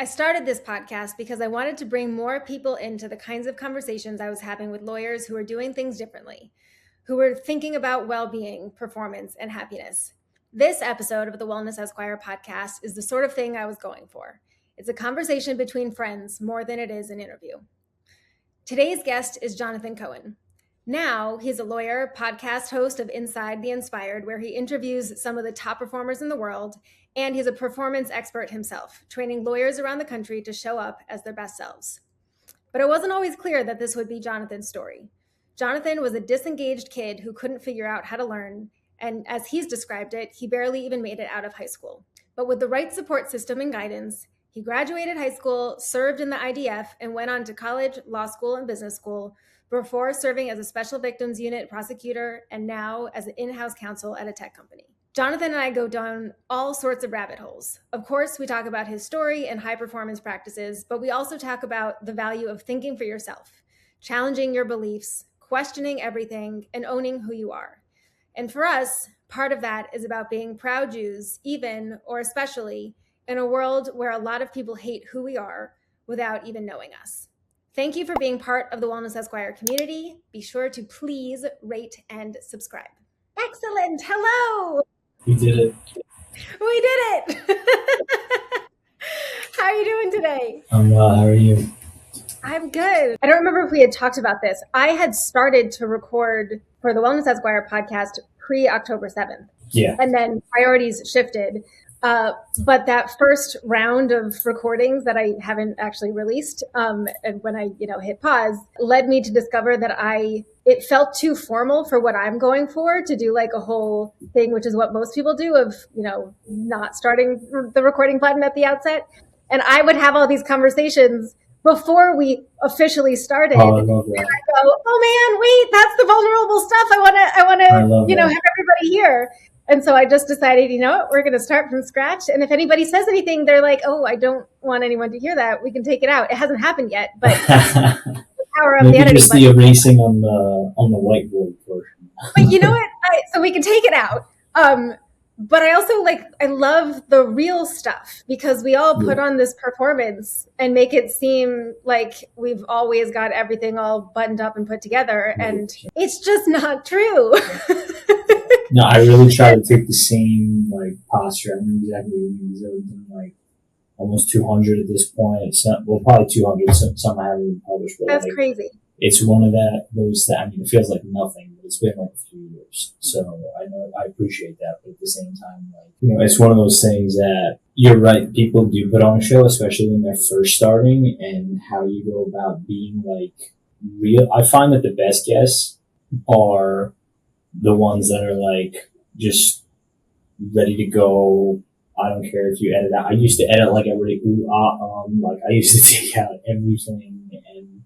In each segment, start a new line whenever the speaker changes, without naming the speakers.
I started this podcast because I wanted to bring more people into the kinds of conversations I was having with lawyers who are doing things differently, who were thinking about well-being, performance, and happiness. This episode of the Wellness Esquire Podcast is the sort of thing I was going for. It's a conversation between friends more than it is an interview. Today's guest is Jonathan Cohen. Now, he's a lawyer, podcast host of Inside the Inspired, where he interviews some of the top performers in the world, and he's a performance expert himself, training lawyers around the country to show up as their best selves. But it wasn't always clear that this would be Jonathan's story. Jonathan was a disengaged kid who couldn't figure out how to learn, and as he's described it, he barely even made it out of high school. But with the right support system and guidance, he graduated high school, served in the IDF, and went on to college, law school, and business school, before serving as a special victims unit prosecutor and now as an in-house counsel at a tech company. Jonathan and I go down all sorts of rabbit holes. Of course, we talk about his story and high performance practices, but we also talk about the value of thinking for yourself, challenging your beliefs, questioning everything, and owning who you are. And for us, part of that is about being proud Jews, even or especially in a world where a lot of people hate who we are without even knowing us. Thank you for being part of the Wellness Esquire community. Be sure to please rate and subscribe. Excellent. Hello.
We did it.
We did it. How are you doing today?
I'm well. How are you?
I'm good. I don't remember if we had talked about this. I had started to record for the Wellness Esquire podcast pre-October 7th.
Yeah.
And then priorities shifted. But that first round of recordings that I haven't actually released, and when I, hit pause, led me to discover that it felt too formal for what I'm going for to do like a whole thing, which is what most people do of, not starting the recording button at the outset. And I would have all these conversations before we officially started.
Oh, I love that.
And I go, oh man, wait, that's the vulnerable stuff. I want to, have everybody here. And so I just decided, we're going to start from scratch. And if anybody says anything, they're like, oh, I don't want anyone to hear that. We can take it out. It hasn't happened yet, but the power of
maybe
the editing
just the erasing on the whiteboard portion.
But you know what? So we can take it out. But I also I love the real stuff because we all put on this performance and make it seem like we've always got everything all buttoned up and put together. And it's just not true.
No, I really try to take the same posture. I know exactly what you mean. I've done almost 200 at this point. Probably 200. Some I haven't even published. But
that's crazy.
It's one of those that, it feels like nothing, but it's been a few years. So I know I appreciate that, but at the same time, it's one of those things that you're right. People do put on a show, especially when they're first starting, and how you go about being real. I find that the best guests are the ones that are just ready to go. I don't care if you edit out. I used to edit everybody I used to take out everything, and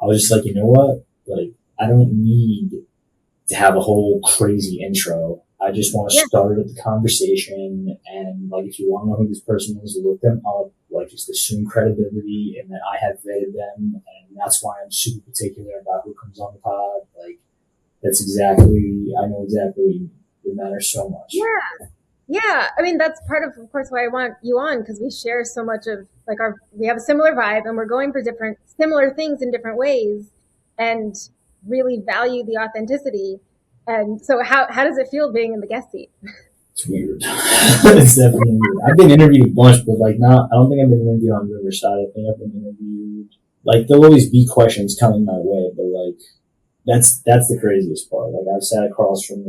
I was just you know what? I don't need to have a whole crazy intro. I just want to start at the conversation, and if you want to know who this person is, look them up. Just assume credibility, and that I have vetted them, and that's why I'm super particular about who comes on the pod. That's exactly, I know exactly, it matters so much.
Yeah. I mean, that's part of course, why I want you on, because we share so much of we have a similar vibe, and we're going for similar things in different ways, and really value the authenticity. And so how does it feel being in the guest seat?
It's weird. It's definitely weird. I've been interviewed a bunch, but I don't think I've been interviewed on Riverside. I think I've been interviewed, there'll always be questions coming my way, but that's the craziest part. I've sat across from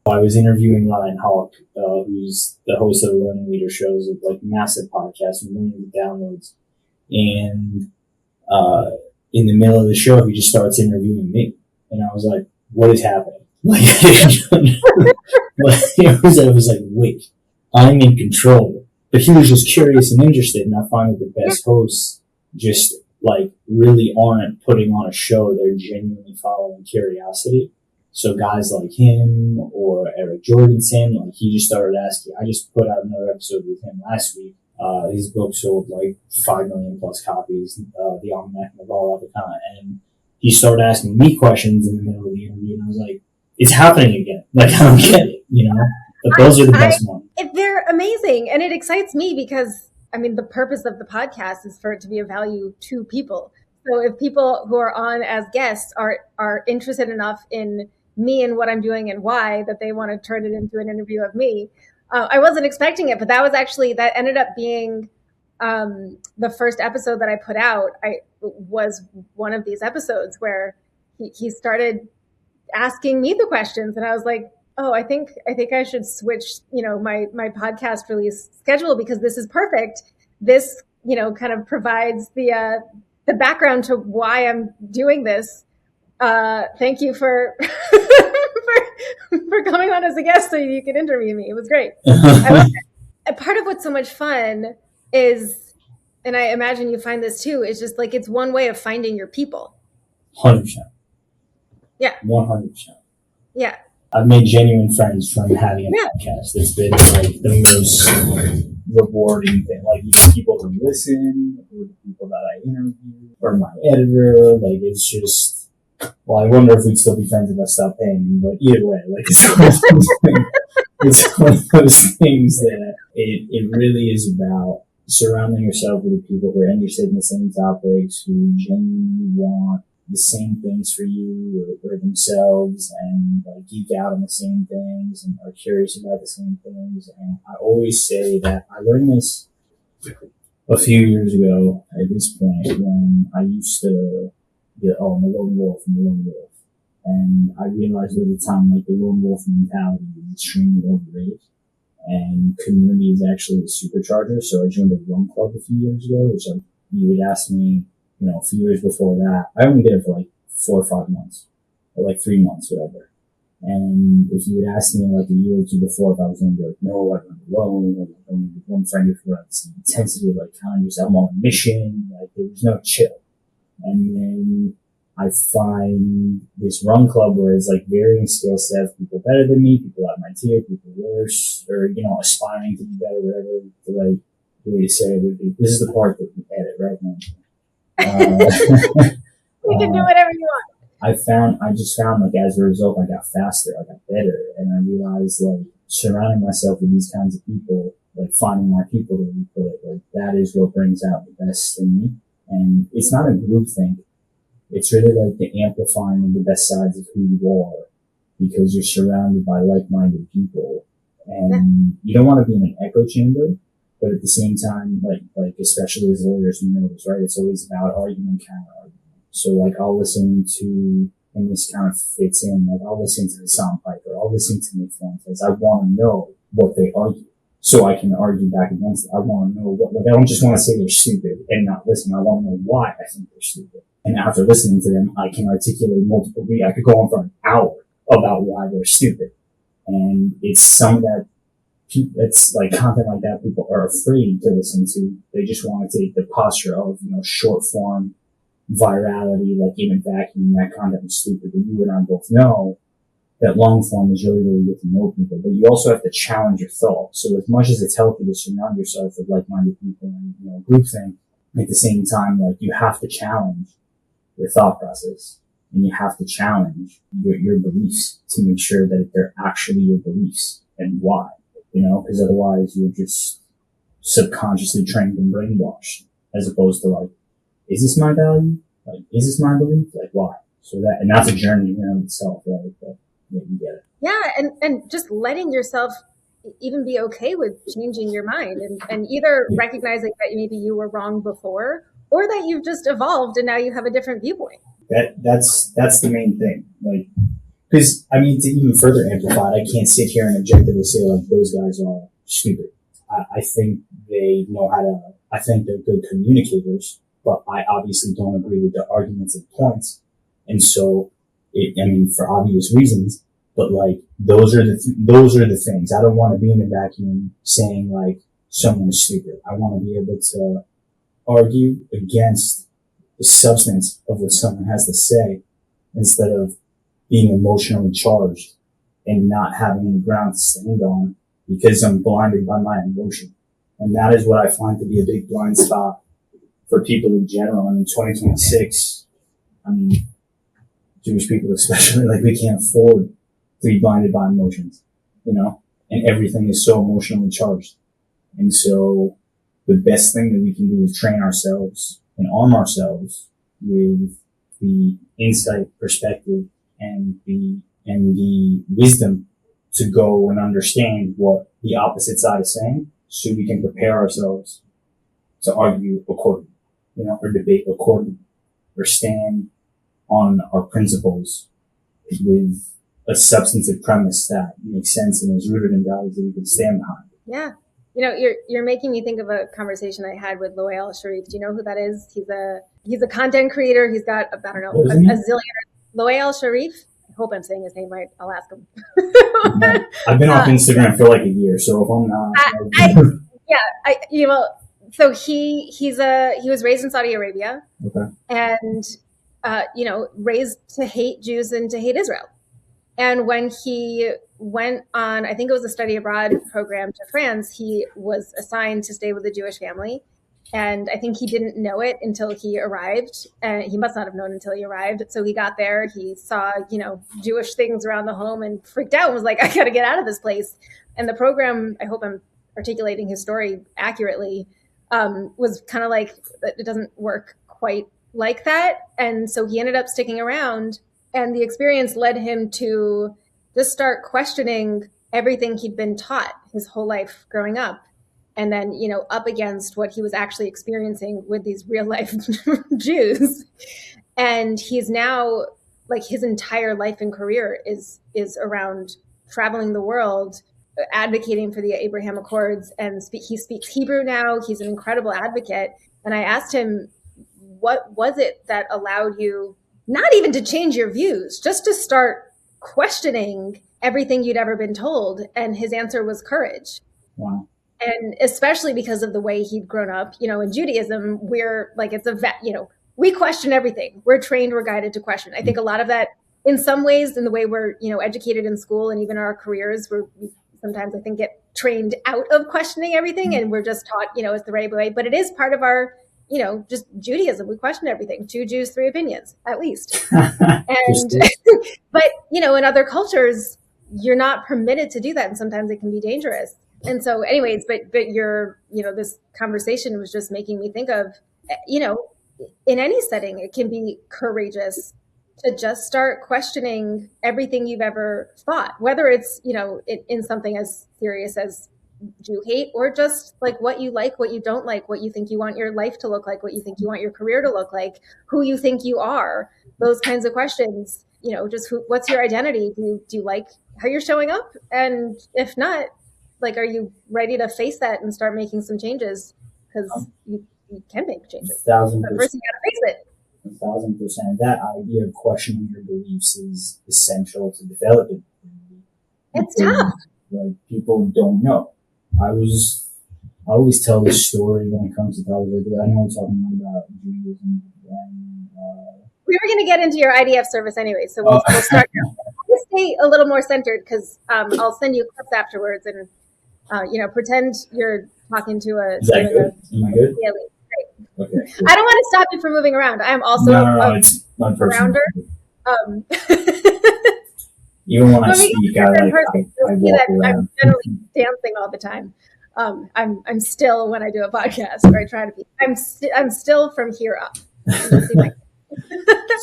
I was interviewing Ryan Hawk, who's the host of the Learning Leader shows of massive podcasts and millions of downloads. And in the middle of the show, he just starts interviewing me, and I was like, "What is happening?" I was wait, I'm in control. But he was just curious and interested, and I find that the best hosts just really aren't putting on a show. They're genuinely following curiosity. So guys like him or Eric Jorgensen, he just started asking. I just put out another episode with him last week. His book sold 5 million plus copies, The Almanac and the Ball at the time. And he started asking me questions in the middle of the interview, and I was like, it's happening again. I don't get it, But those are the best ones.
They're amazing. And it excites me because I mean, the purpose of the podcast is for it to be of value to people. So if people who are on as guests are interested enough in me and what I'm doing and why, that they want to turn it into an interview of me. I wasn't expecting it, but that ended up being the first episode that I put out. I was one of these episodes where he started asking me the questions, and I was like, oh, I think I should switch, my podcast release schedule, because this is perfect. This, kind of provides the background to why I'm doing this. Thank you for for coming on as a guest so you could interview me. It was great. I loved it. Part of what's so much fun is, and I imagine you find this too, is just like, it's one way of finding your people.
100%.
Yeah.
100%.
Yeah.
I've made genuine friends from having a podcast. It's been like the most rewarding thing. Like either people who listen, or the people that I interview, or my editor. Like it's just, well, I wonder if we'd still be friends if I stopped paying. But either way, like it's one of those things that it really is about surrounding yourself with the people who are interested in the same topics, who genuinely want the same things for you or themselves, and like geek out on the same things and are curious about the same things. And I always say that I learned this a few years ago at this point, when I used to get, I'm a lone wolf, and I realized at the time, like, the lone wolf mentality is extremely overrated, and community is actually the supercharger. So I joined a run club a few years ago, which, like, you would ask me, a few years before that, I only did it for like 4 or 5 months, or like 3 months, whatever. And if you would ask me like a year or two before if I was going to be like, no, I went alone, or like only with one friend, if we're at the intensity of like kind of just, I'm on a mission, like there was no chill. And then I find this run club where it's like varying skill sets, people better than me, people at my tier, people worse, or, aspiring to be better, whatever the right way to say it would be. This is the part that we edit, right now.
You can do whatever you want.
I just found like as a result, I got faster, I got better, and I realized like surrounding myself with these kinds of people, like finding my people, to put it, like that is what brings out the best in me. And it's not a group thing. It's really like the amplifying of the best sides of who you are, because you're surrounded by like-minded people, and you don't want to be in an echo chamber. But at the same time, like especially as lawyers, we know this, right? It's always about argument, counter argument. So like I'll listen to, and this kind of fits in, like I'll listen to the Soundpiper, I'll listen to Nick Fuentes. I want to know what they argue, so I can argue back against it. I want to know what, like I don't just want to say they're stupid and not listen. I want to know why I think they're stupid. And after listening to them, I can articulate multiple reasons. I could go on for an hour about why they're stupid. And it's some of that, it's like content like that people are afraid to listen to. They just want to take the posture of, short form virality, like even vacuum, that content is stupid. But you and I both know that long form is really where you get to know people, but you also have to challenge your thought. So as much as it's healthy to surround yourself with like-minded people and, groupthink, at the same time, like you have to challenge your thought process, and you have to challenge your beliefs to make sure that they're actually your beliefs and why. Because otherwise you're just subconsciously trained and brainwashed, as opposed to like, is this my value? Like, is this my belief? Like, why? So and that's a journey in and of itself, right? But you get it.
Yeah. And just letting yourself even be okay with changing your mind, and either recognizing that maybe you were wrong before, or that you've just evolved and now you have a different viewpoint.
That's the main thing. Like, because, I mean, to even further amplify it, I can't sit here and objectively say, like, those guys are stupid. I think they know how to, I think they're good communicators, but I obviously don't agree with their arguments and points. And so, for obvious reasons, but like, those are the things. I don't want to be in a vacuum saying, like, someone is stupid. I want to be able to argue against the substance of what someone has to say, instead of being emotionally charged and not having any ground to stand on because I'm blinded by my emotion. And that is what I find to be a big blind spot for people in general. And in 2026, Jewish people especially, like, we can't afford to be blinded by emotions, and everything is so emotionally charged. And so
the best thing that we can do is train ourselves and arm ourselves with the insight, perspective, and the wisdom to go and understand what the opposite side is saying, so we can prepare ourselves to argue accordingly, or debate accordingly, or stand on our principles with a substantive premise that makes sense and is rooted in values that we can stand behind.
Yeah. You're making me think of a conversation I had with Loyal Sharif. Do you know who that is? He's a content creator. He's got, I don't know, a zillion. Loyal Sharif? I hope I'm saying his name right. I'll ask him.
I've been off Instagram for like a year, so if I'm not...
So he was raised in Saudi Arabia.
Okay.
And, raised to hate Jews and to hate Israel. And when he went on, I think it was a study abroad program to France, he was assigned to stay with a Jewish family. And I think he didn't know it until he arrived. And he must not have known until he arrived. So he got there, he saw, Jewish things around the home and freaked out and was like, I got to get out of this place. And the program, I hope I'm articulating his story accurately, was kind of like, it doesn't work quite like that. And so he ended up sticking around. And the experience led him to just start questioning everything he'd been taught his whole life growing up. And then, up against what he was actually experiencing with these real life Jews. And he's now, like, his entire life and career is around traveling the world, advocating for the Abraham Accords. And he speaks Hebrew now. He's an incredible advocate. And I asked him, what was it that allowed you not even to change your views, just to start questioning everything you'd ever been told? And his answer was courage.
Wow.
And especially because of the way he'd grown up, in Judaism, we're like, we question everything. We're trained, we're guided to question. I think a lot of that, in some ways, in the way we're, educated in school and even our careers, we sometimes, I think, get trained out of questioning everything. And we're just taught, it's the right way. But it is part of our, just Judaism. We question everything. 2 Jews, 3 opinions, at least. And, but, in other cultures, you're not permitted to do that. And sometimes it can be dangerous. And so anyways, but this conversation was just making me think of, in any setting, it can be courageous to just start questioning everything you've ever thought, whether it's, in something as serious as Jew hate, or just like what you like, what you don't like, what you think you want your life to look like, what you think you want your career to look like, who you think you are, those kinds of questions, what's your identity? Do you like how you're showing up? And if not, like, are you ready to face that and start making some changes? Because you can make changes.
1,000%.
But first you got to face it.
1,000%. That idea of questioning your beliefs is essential to developing.
It's tough.
Like, people don't know. I always tell this story when it comes to college. I know we're talking about Judaism and
we were going to get into your IDF service anyway, so we'll start now. Just stay a little more centered, because I'll send you clips afterwards, and pretend you're talking to a.
Is that good? Am I good?
Yeah, great.
Okay. Cool.
I don't want to stop you from moving around. I'm also
it's my personal.
Rounder.
Even when I speak, I walk around.
I'm generally dancing all the time. I'm still, when I do a podcast, or I try to be, I'm still from here up.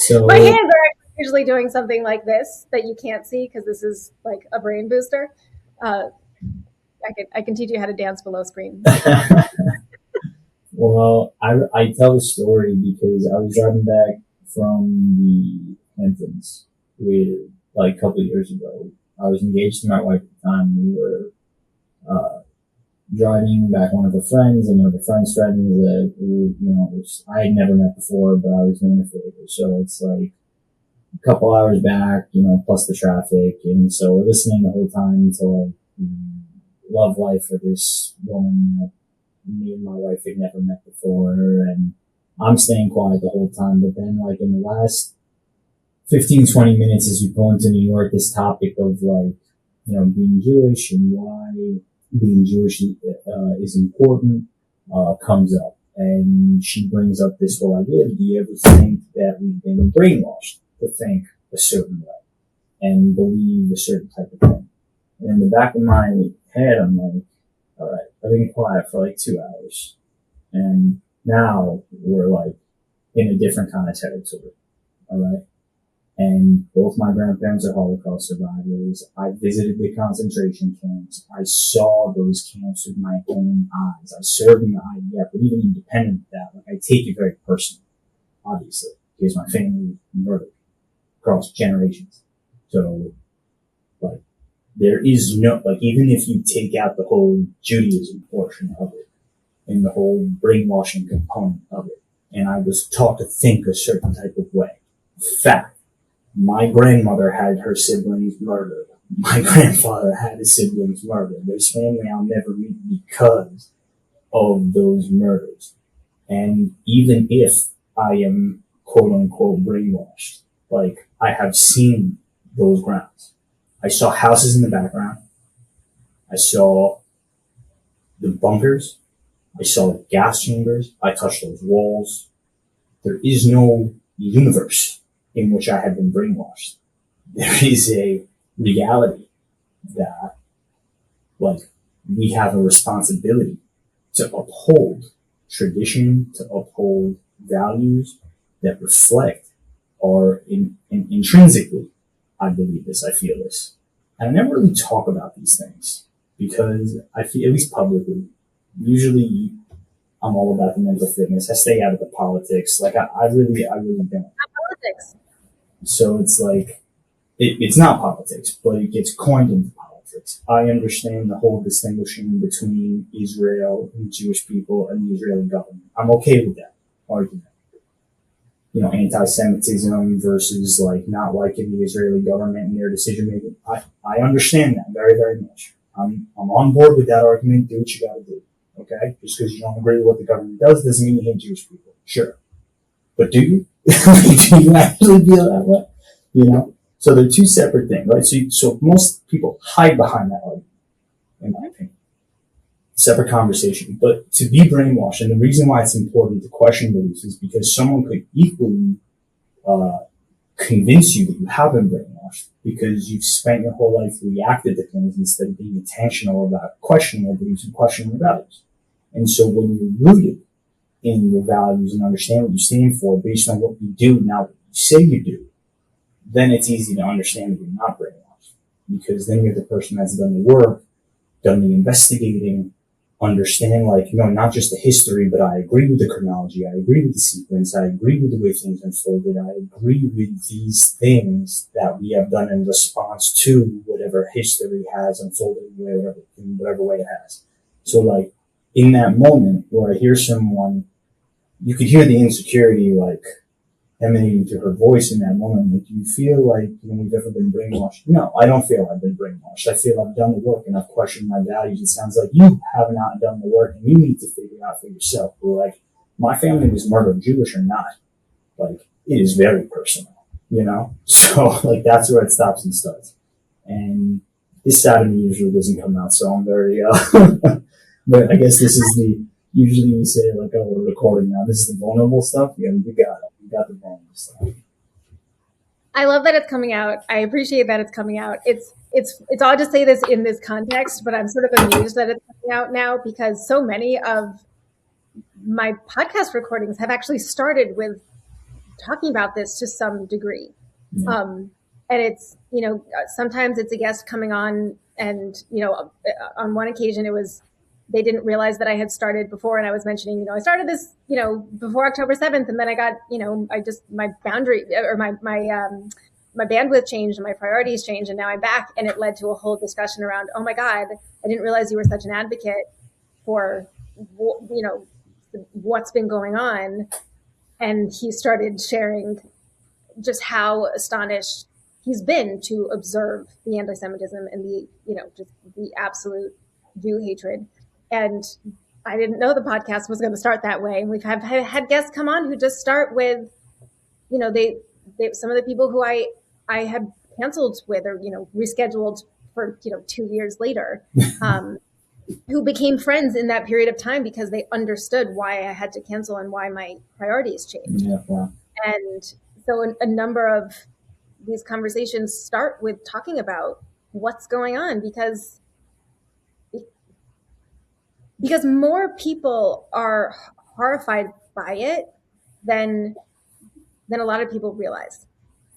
So,
my hands are actually usually doing something like this that you can't see, because this is like a brain booster. I can teach you how to dance below screen.
Well, I tell the story because I was driving back from the Hamptons with, like, a couple of years ago. I was engaged to my wife at the time. We were driving back one of her friends and one of her friend's friends that I had never met before, but I was doing a favor. So it's like a couple hours back, plus the traffic. And so we're listening the whole time to, like, love life for this woman that me and my wife had never met before. And I'm staying quiet the whole time. But then, like, in the last 15, 20 minutes as we pull into New York, this topic of, like, being Jewish and why being Jewish is important comes up. And she brings up this whole idea: do you ever think that we've been brainwashed to think a certain way and believe a certain type of thing? And in the back of my head, I'm like, all right, I've been quiet for like 2 hours. And now we're like in a different kind of territory. All right. And both my grandparents are Holocaust survivors. I visited the concentration camps. I saw those camps with my own eyes. I served in the IDF, but even independent of that, like I take it very personally, obviously, because my family was murdered across generations. So, like, there is no, like, even if you take out the whole Judaism portion of it and the whole brainwashing component of it, and I was taught to think a certain type of way. Fact. My grandmother had her siblings murdered. My grandfather had his siblings murdered. There's family I'll never meet because of those murders. And even if I am quote unquote brainwashed, like I have seen those grounds. I saw houses in the background. I saw the bunkers. I saw gas chambers. I touched those walls. There is no universe in which I have been brainwashed. There is a reality that, like, we have a responsibility to uphold tradition, to uphold values that reflect our intrinsically, I believe this, I feel this. And I never really talk about these things because I feel, at least publicly, usually I'm all about the mental fitness. I stay out of the politics. Like I really don't.
Not politics.
So it's like, it's not politics, but it gets coined into politics. I understand the whole distinguishing between Israel and Jewish people and the Israeli government. I'm okay with that argument. You know, anti-Semitism versus like not liking the Israeli government and their decision making. I understand that very, very much. I'm on board with that argument. Do what you gotta do. Okay? Just because you don't agree with what the government does doesn't mean you hate Jewish people. Sure. But do you? Do you actually feel that way? You know? So they're two separate things, right? So most people hide behind that argument, in my opinion. Separate conversation. But to be brainwashed, and the reason why it's important to question beliefs is because someone could equally convince you that you have been brainwashed because you've spent your whole life reacted to things instead of being intentional about questioning your beliefs and questioning your values. And so when you're rooted in your values and understand what you stand for based on what you do, not what you say you do, then it's easy to understand that you're not brainwashed. Because then you're the person that's done the work, done the investigating, understand like, you know, not just the history, but I agree with the chronology, I agree with the sequence, I agree with the way things unfolded, I agree with these things that we have done in response to whatever history has unfolded in whatever way it has. So like, in that moment where I hear someone, you could hear the insecurity like emanating through her voice in that moment. Like, do you feel like you've ever been brainwashed? No, I don't feel I've been brainwashed. I feel I've done the work and I've questioned my values. It sounds like you have not done the work and you need to figure it out for yourself. But like, my family was murdered, Jewish or not. Like, it is very personal, you know? So like, that's where it stops and starts. And this side of me usually doesn't come out. So I'm very, but I guess this is usually we say like, oh, we're recording now. This is the vulnerable stuff. Yeah, you got it. You got the vulnerable stuff.
I love that it's coming out. I appreciate that it's coming out. It's odd to say this in this context, but I'm sort of amused that it's coming out now because so many of my podcast recordings have actually started with talking about this to some degree.
Yeah.
And it's, you know, sometimes it's a guest coming on and, you know, on one occasion they didn't realize that I had started before. And I was mentioning, you know, I started this, you know, before October 7th. And then I got, you know, my boundary or my bandwidth changed and my priorities changed. And now I'm back. And it led to a whole discussion around, oh my God, I didn't realize you were such an advocate for, you know, what's been going on. And he started sharing just how astonished he's been to observe the anti-Semitism and the, you know, just the absolute Jew hatred. And I didn't know the podcast was going to start that way. And we've had guests come on who just start with, you know, they some of the people who I had canceled with or, you know, rescheduled for, you know, 2 years later, who became friends in that period of time because they understood why I had to cancel and why my priorities changed.
Yeah, wow.
And so a number of these conversations start with talking about what's going on because more people are horrified by it than a lot of people realize.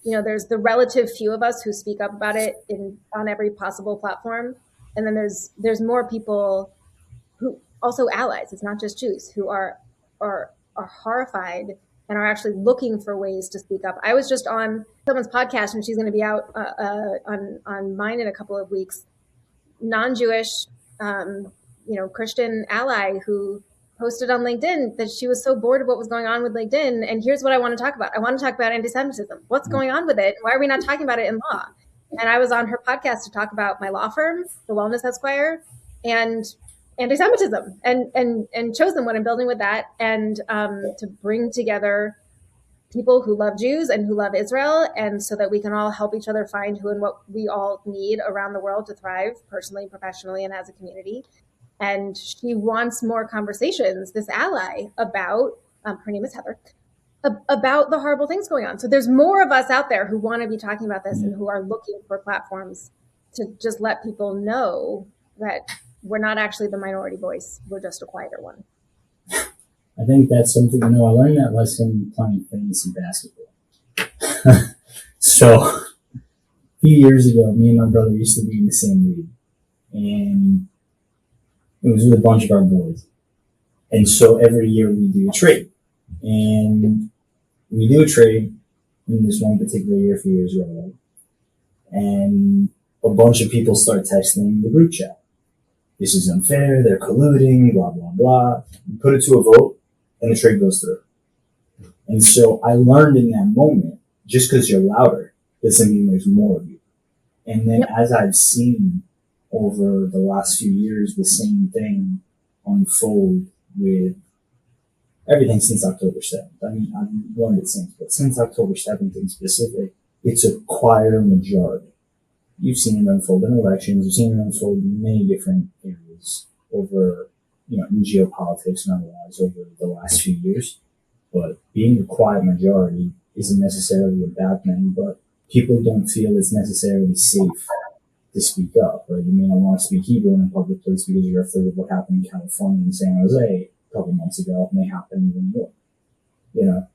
There's the relative few of us who speak up about it on every possible platform, and then there's more people who also allies. It's not just Jews who are horrified and are actually looking for ways to speak up. I was just on someone's podcast, and she's going to be out on mine in a couple of weeks. Non-Jewish, Christian ally who posted on LinkedIn that she was so bored of what was going on with LinkedIn. And here's what I want to talk about. I want to talk about anti-Semitism. What's going on with it? Why are we not talking about it in law? And I was on her podcast to talk about my law firm, the Wellness Esquire, and anti-Semitism, and chose them what I'm building with that, and to bring together people who love Jews and who love Israel, and so that we can all help each other find who and what we all need around the world to thrive personally, professionally, and as a community. And she wants more conversations, this ally, about, her name is Heather, about the horrible things going on. So there's more of us out there who want to be talking about this and who are looking for platforms to just let people know that we're not actually the minority voice. We're just a quieter one.
I think that's something, I learned that lesson playing fantasy basketball. So, a few years ago, me and my brother used to be in the same league. And it was with a bunch of our boys. And so every year we do a trade. And we do a trade in this one particular year a few years ago. And a bunch of people start texting the group chat. This is unfair, they're colluding, blah, blah, blah. You put it to a vote, and the trade goes through. And so I learned in that moment, just because you're louder doesn't mean there's more of you. And then as I've seen over the last few years, the same thing unfold with everything since October 7th. I mean, I've learned it since, but since October 7th in specific, it's a quieter majority. You've seen it unfold in elections. You've seen it unfold in many different areas over, in geopolitics and otherwise over the last few years. But being a quiet majority isn't necessarily a bad thing, but people don't feel it's necessarily safe to speak up, right? You may not want to speak Hebrew in a public place because you're afraid of what happened in California and San Jose a couple months ago. It may happen in New York,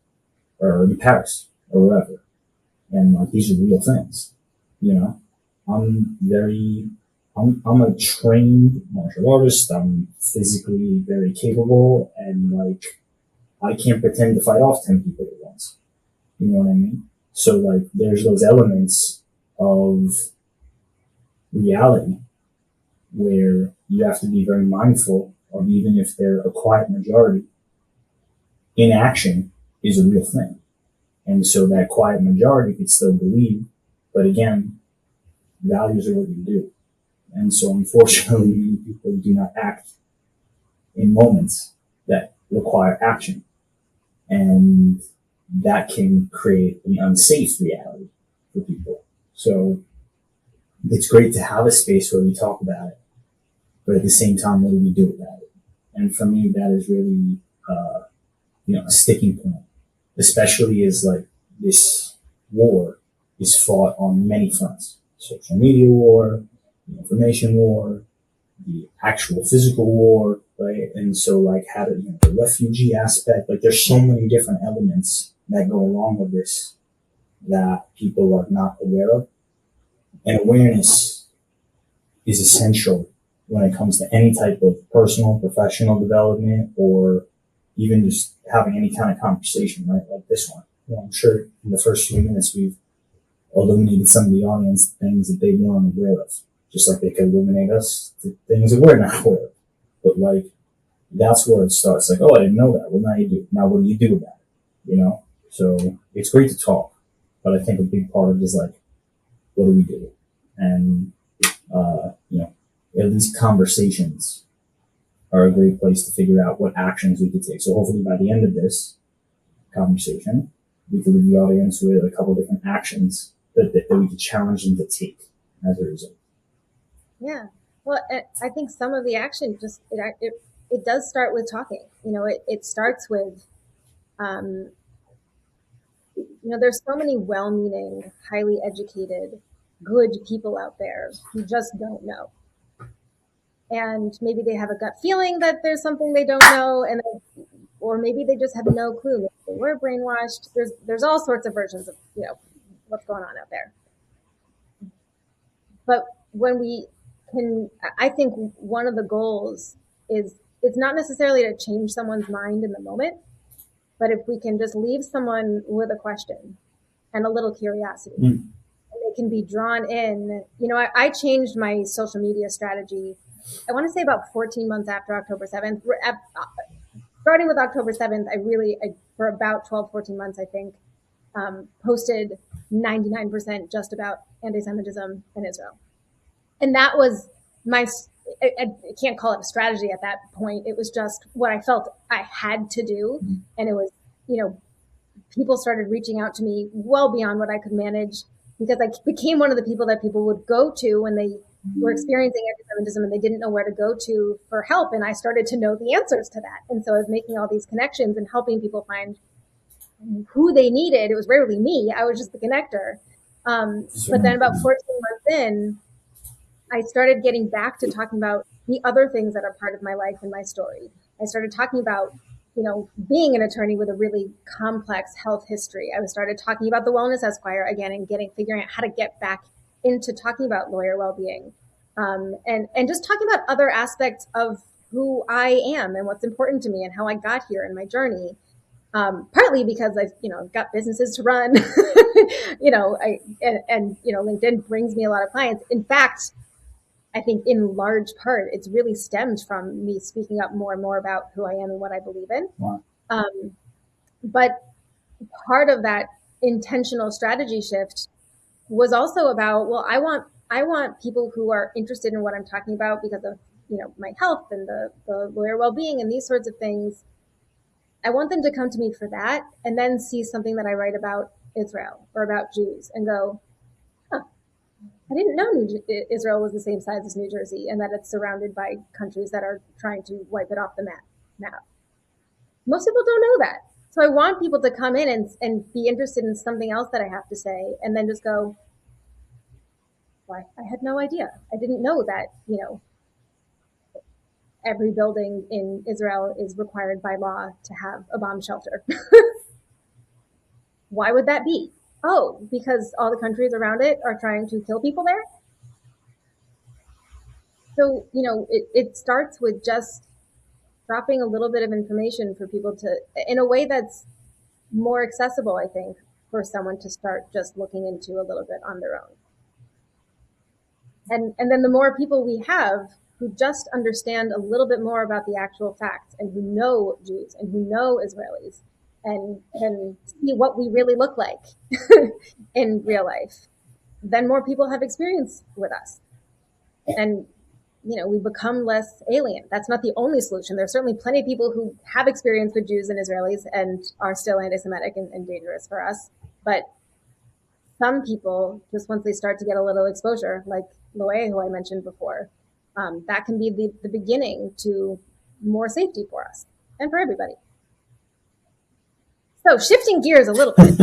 or in Paris or wherever. And these are real things, I'm a trained martial artist. I'm physically very capable, and I can't pretend to fight off 10 people at once. You know what I mean? So there's those elements of reality where you have to be very mindful of, even if they're a quiet majority, inaction is a real thing. And so that quiet majority could still believe, but again, values are what you do. And so unfortunately, many people do not act in moments that require action. And that can create an unsafe reality for people. So it's great to have a space where we talk about it, but at the same time, what do we do about it? And for me, that is really, a sticking point, especially as this war is fought on many fronts. Social media war, the information war, the actual physical war, right? And so how to, the refugee aspect, there's so many different elements that go along with this that people are not aware of. And awareness is essential when it comes to any type of personal, professional development, or even just having any kind of conversation, right? Like this one. I'm sure in the first few minutes we've illuminated some of the audience things that they weren't aware of, just like they could illuminate us to things that we're not aware of. But that's where it starts. I didn't know that. Well, now you do. Now what do you do about it? So it's great to talk, but I think a big part of it is what do we do? And, at least conversations are a great place to figure out what actions we could take. So hopefully by the end of this conversation, we could leave the audience with a couple different actions that we could challenge them to take as a result.
Yeah. Well, I think some of the action it does start with talking. It starts with, there's so many well-meaning, highly educated, good people out there who just don't know. And maybe they have a gut feeling that there's something they don't know, and or maybe they just have no clue. Maybe they were brainwashed. There's all sorts of versions of, what's going on out there. But when we can, I think one of the goals is, it's not necessarily to change someone's mind in the moment, but if we can just leave someone with a question and a little curiosity, and they can be drawn in. I changed my social media strategy, I want to say about 14 months after October 7th. Starting with October 7th, I for about 12, 14 months, I think, posted 99% just about anti-Semitism in Israel. And that was I can't call it a strategy at that point. It was just what I felt I had to do. And it was, people started reaching out to me well beyond what I could manage, because I became one of the people that people would go to when they were experiencing anti-Semitism and they didn't know where to go to for help. And I started to know the answers to that. And so I was making all these connections and helping people find who they needed. It was rarely me. I was just the connector. But then about 14 months in, I started getting back to talking about the other things that are part of my life and my story. I started talking about, being an attorney with a really complex health history. I started talking about the Wellness Esquire again and figuring out how to get back into talking about lawyer well-being, and just talking about other aspects of who I am and what's important to me and how I got here in my journey. Partly because I've got businesses to run, LinkedIn brings me a lot of clients. In fact, I think in large part, it's really stemmed from me speaking up more and more about who I am and what I believe in.
Wow.
But part of that intentional strategy shift was also about, well, I want people who are interested in what I'm talking about because of, my health and the lawyer well-being and these sorts of things. I want them to come to me for that and then see something that I write about Israel or about Jews and go, I didn't know Israel was the same size as New Jersey and that it's surrounded by countries that are trying to wipe it off the map. Most people don't know that. So I want people to come in and be interested in something else that I have to say and then just go, why? I had no idea. I didn't know that, every building in Israel is required by law to have a bomb shelter. Why would that be? Oh, because all the countries around it are trying to kill people there? So, it starts with just dropping a little bit of information for people to, in a way that's more accessible, I think, for someone to start just looking into a little bit on their own. And then the more people we have who just understand a little bit more about the actual facts and who know Jews and who know Israelis and can see what we really look like in real life, then more people have experience with us. And, we become less alien. That's not the only solution. There's certainly plenty of people who have experience with Jews and Israelis and are still anti-Semitic and dangerous for us. But some people, just once they start to get a little exposure, like Loe, who I mentioned before, that can be the beginning to more safety for us and for everybody. So shifting gears a little bit.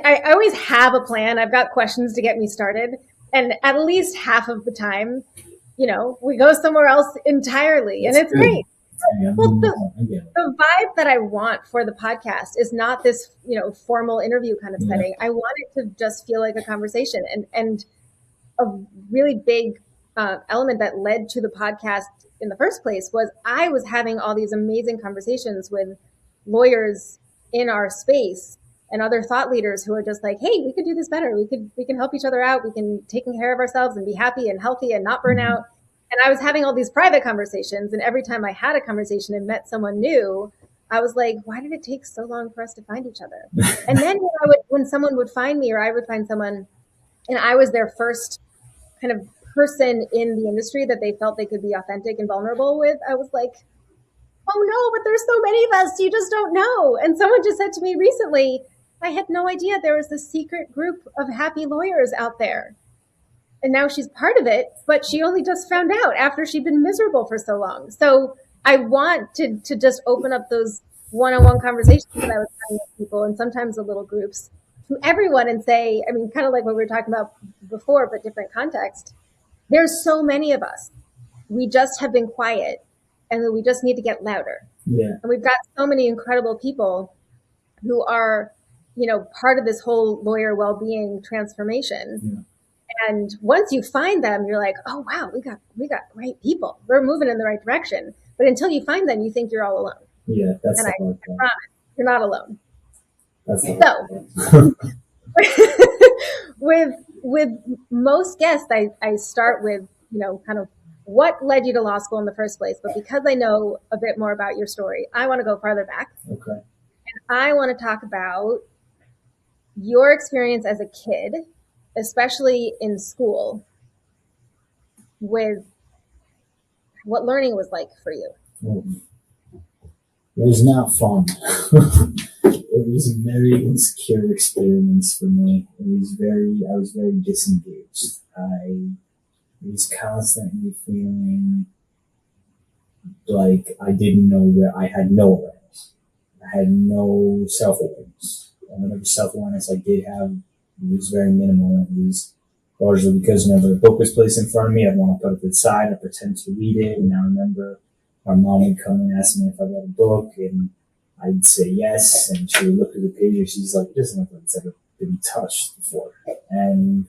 I always have a plan. I've got questions to get me started. And at least half of the time, we go somewhere else entirely. And it's great. Well, the vibe that I want for the podcast is not this, formal interview kind of setting. I want it to just feel like a conversation. And a really big element that led to the podcast in the first place was I was having all these amazing conversations with lawyers in our space and other thought leaders who are just like, hey, we could do this better. We can help each other out. We can take care of ourselves and be happy and healthy and not burn out. And I was having all these private conversations. And every time I had a conversation and met someone new, I was like, why did it take so long for us to find each other? And then when someone would find me or I would find someone and I was their first kind of person in the industry that they felt they could be authentic and vulnerable with, I was like, oh no, but there's so many of us, you just don't know. And someone just said to me recently, I had no idea there was this secret group of happy lawyers out there. And now she's part of it, but she only just found out after she'd been miserable for so long. So I want to just open up those one-on-one conversations that I was having with people and sometimes the little groups to everyone and say, kind of like what we were talking about before, but different context. There's so many of us. we just have been quiet and that we just need to get louder.
Yeah.
And we've got so many incredible people who are, part of this whole lawyer well-being transformation.
Yeah.
And once you find them, you're like, oh wow, we got great people. We're moving in the right direction. But until you find them, you think you're all alone.
Yeah, that's
and
the hard part.
promise, you're not alone.
That's the hard part.
With most guests, I start with, kind of what led you to law school in the first place. But because I know a bit more about your story, I want to go farther back.
Okay.
And I want to talk about your experience as a kid, especially in school, with what learning was like for you.
It was not fun. It was a very insecure experience for me. I was very disengaged. I was constantly feeling like I didn't know where I had no awareness. I had no self-awareness. And whatever self-awareness I did have, it was very minimal. It was largely because whenever a book was placed in front of me, I'd want to put it to the side, I'd pretend to read it, and I remember my mom would come and ask me if I read a book, and I'd say yes, and she would look at the page and she's like, it doesn't look like it's ever been touched before. And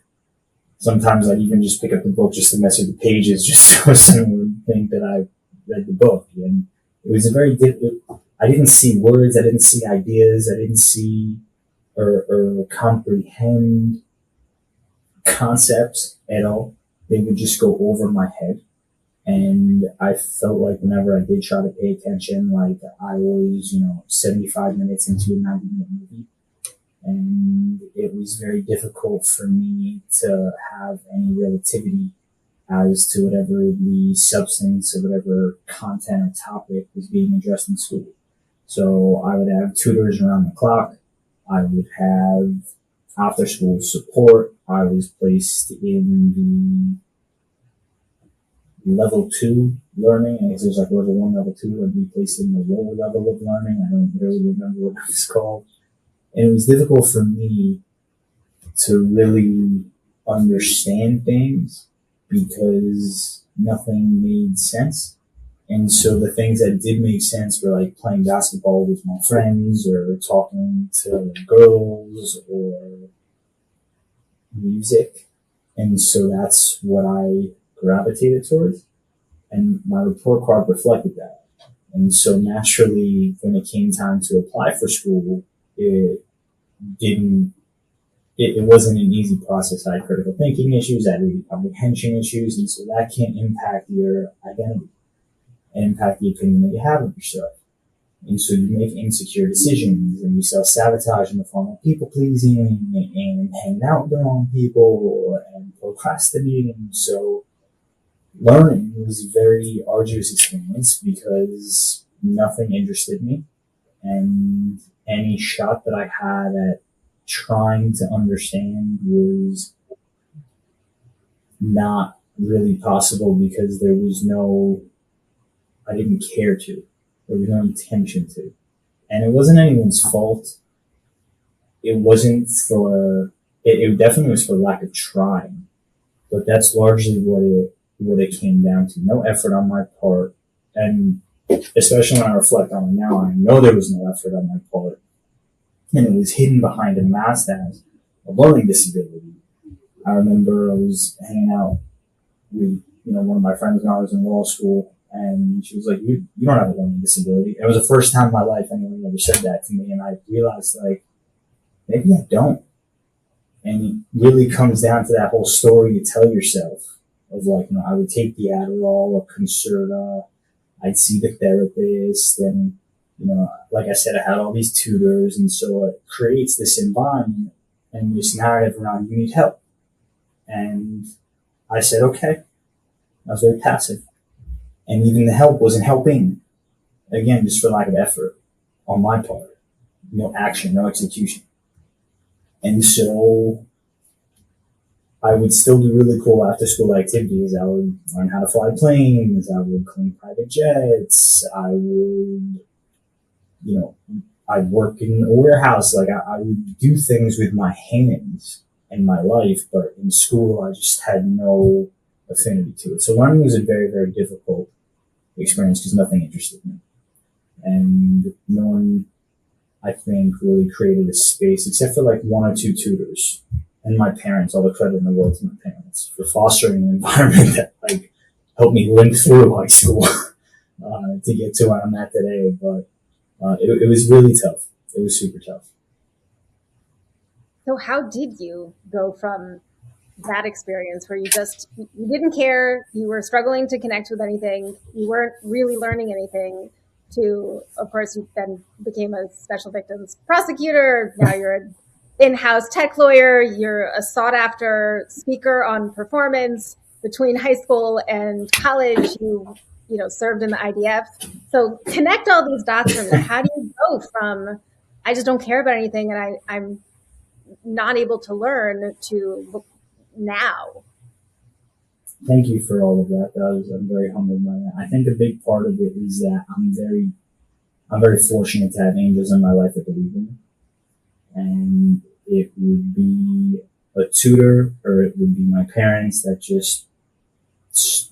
sometimes I'd even just pick up the book just to mess with the pages just so someone would think that I read the book. And it was a very difficult, I didn't see words, I didn't see ideas, I didn't see or comprehend concepts at all. They would just go over my head. And I felt like whenever I did try to pay attention, like I was, 75 minutes into a 90-minute movie. And it was very difficult for me to have any relativity as to whatever the substance or whatever content or topic was being addressed in school. So I would have tutors around the clock. I would have after school support. I was placed in the level 2 learning. I guess there's like level 1, level 2. I'd be placed in the lower level of learning. I don't really remember what it was called. And it was difficult for me to really understand things because nothing made sense. And so the things that did make sense were like playing basketball with my friends or talking to girls or music. And so that's what I gravitated towards. And my report card reflected that. And so naturally, when it came time to apply for school, it wasn't an easy process. I had critical thinking issues, I had reading comprehension issues, and so that can impact your identity and impact the opinion that you have of yourself. And so you make insecure decisions and you self-sabotage in the form of people-pleasing and hanging out with the wrong people and procrastinating. So learning was a very arduous experience because nothing interested me, and any shot that I had at trying to understand was not really possible because there was I didn't care to. There was no intention to. And it wasn't anyone's fault. It wasn't it definitely was for lack of trying. But that's largely what it came down to. No effort on my part. And especially when I reflect on it now, I know there was no effort on my part. And it was hidden behind a mask as a learning disability. I remember I was hanging out with, one of my friends when I was in law school, and she was like, you don't have a learning disability. And it was the first time in my life anyone ever said that to me, and I realized, like, maybe I don't. And it really comes down to that whole story you tell yourself of, like, I would take the Adderall or Concerta, I'd see the therapist, and like I said, I had all these tutors, and so it creates this environment and this narrative around you need help. And I said, okay. I was very passive. And even the help wasn't helping. Again, just for lack of effort on my part. No action, no execution. And so I would still do really cool after school activities. I would learn how to fly planes. I would clean private jets. I would I'd work in a warehouse. Like I would do things with my hands in my life, but in school I just had no affinity to it. So learning was a very, very difficult experience because nothing interested me. And no one, I think, really created a space except for like one or two tutors and my parents. All the credit in the world to my parents for fostering an environment that like helped me limp through high school to get to where I'm at today. But it was really tough. It was super tough.
So how did you go from that experience where you didn't care, you were struggling to connect with anything, you weren't really learning anything, to, of course, you then became a special victims prosecutor, now you're an in-house tech lawyer, you're a sought-after speaker on performance. Between high school and college, you served in the IDF. So connect all these dots for me. How do you go from, I just don't care about anything and I'm not able to learn, to now?
Thank you for all of that. I'm very humbled by that. I think a big part of it is that I'm very fortunate to have angels in my life that believe in me. And it would be a tutor or it would be my parents that just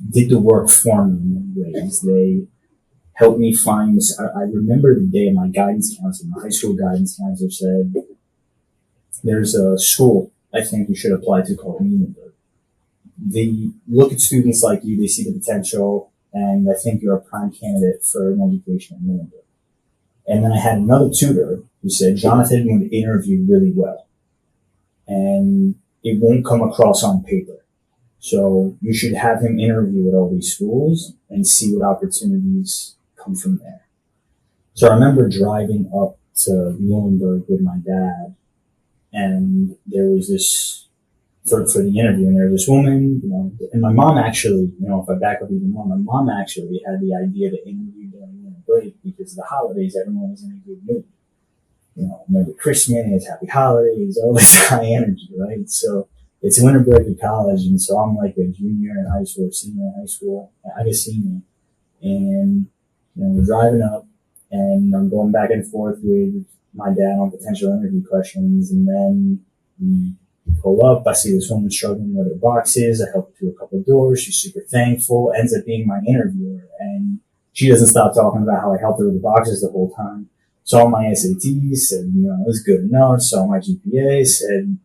did the work for me in many ways. They helped me find this. I remember the day my guidance counselor, my high school guidance counselor said, there's a school I think you should apply to called Muhlenberg. They look at students like you, they see the potential, and I think you're a prime candidate for an education at Muhlenberg. And then I had another tutor who said, Jonathan would interview really well, and it won't come across on paper. So you should have him interview at all these schools and see what opportunities come from there. So I remember driving up to Muhlenberg with my dad, and there was this, for the interview, and there was this woman, and my mom actually, if I back up even more, my mom actually had the idea to interview during winter break because the holidays, everyone was in a good mood. Remember Christmas, happy holidays, all this high energy, right? So it's winter break at college, and so I'm like a junior in high school, senior in high school, I guess senior, and we're driving up, and I'm going back and forth with my dad on potential interview questions, and then we pull up, I see this woman struggling with her boxes, I help her through a couple of doors, she's super thankful, ends up being my interviewer, and she doesn't stop talking about how I helped her with the boxes the whole time. Saw my SATs, said, it was good enough, saw my GPA, said,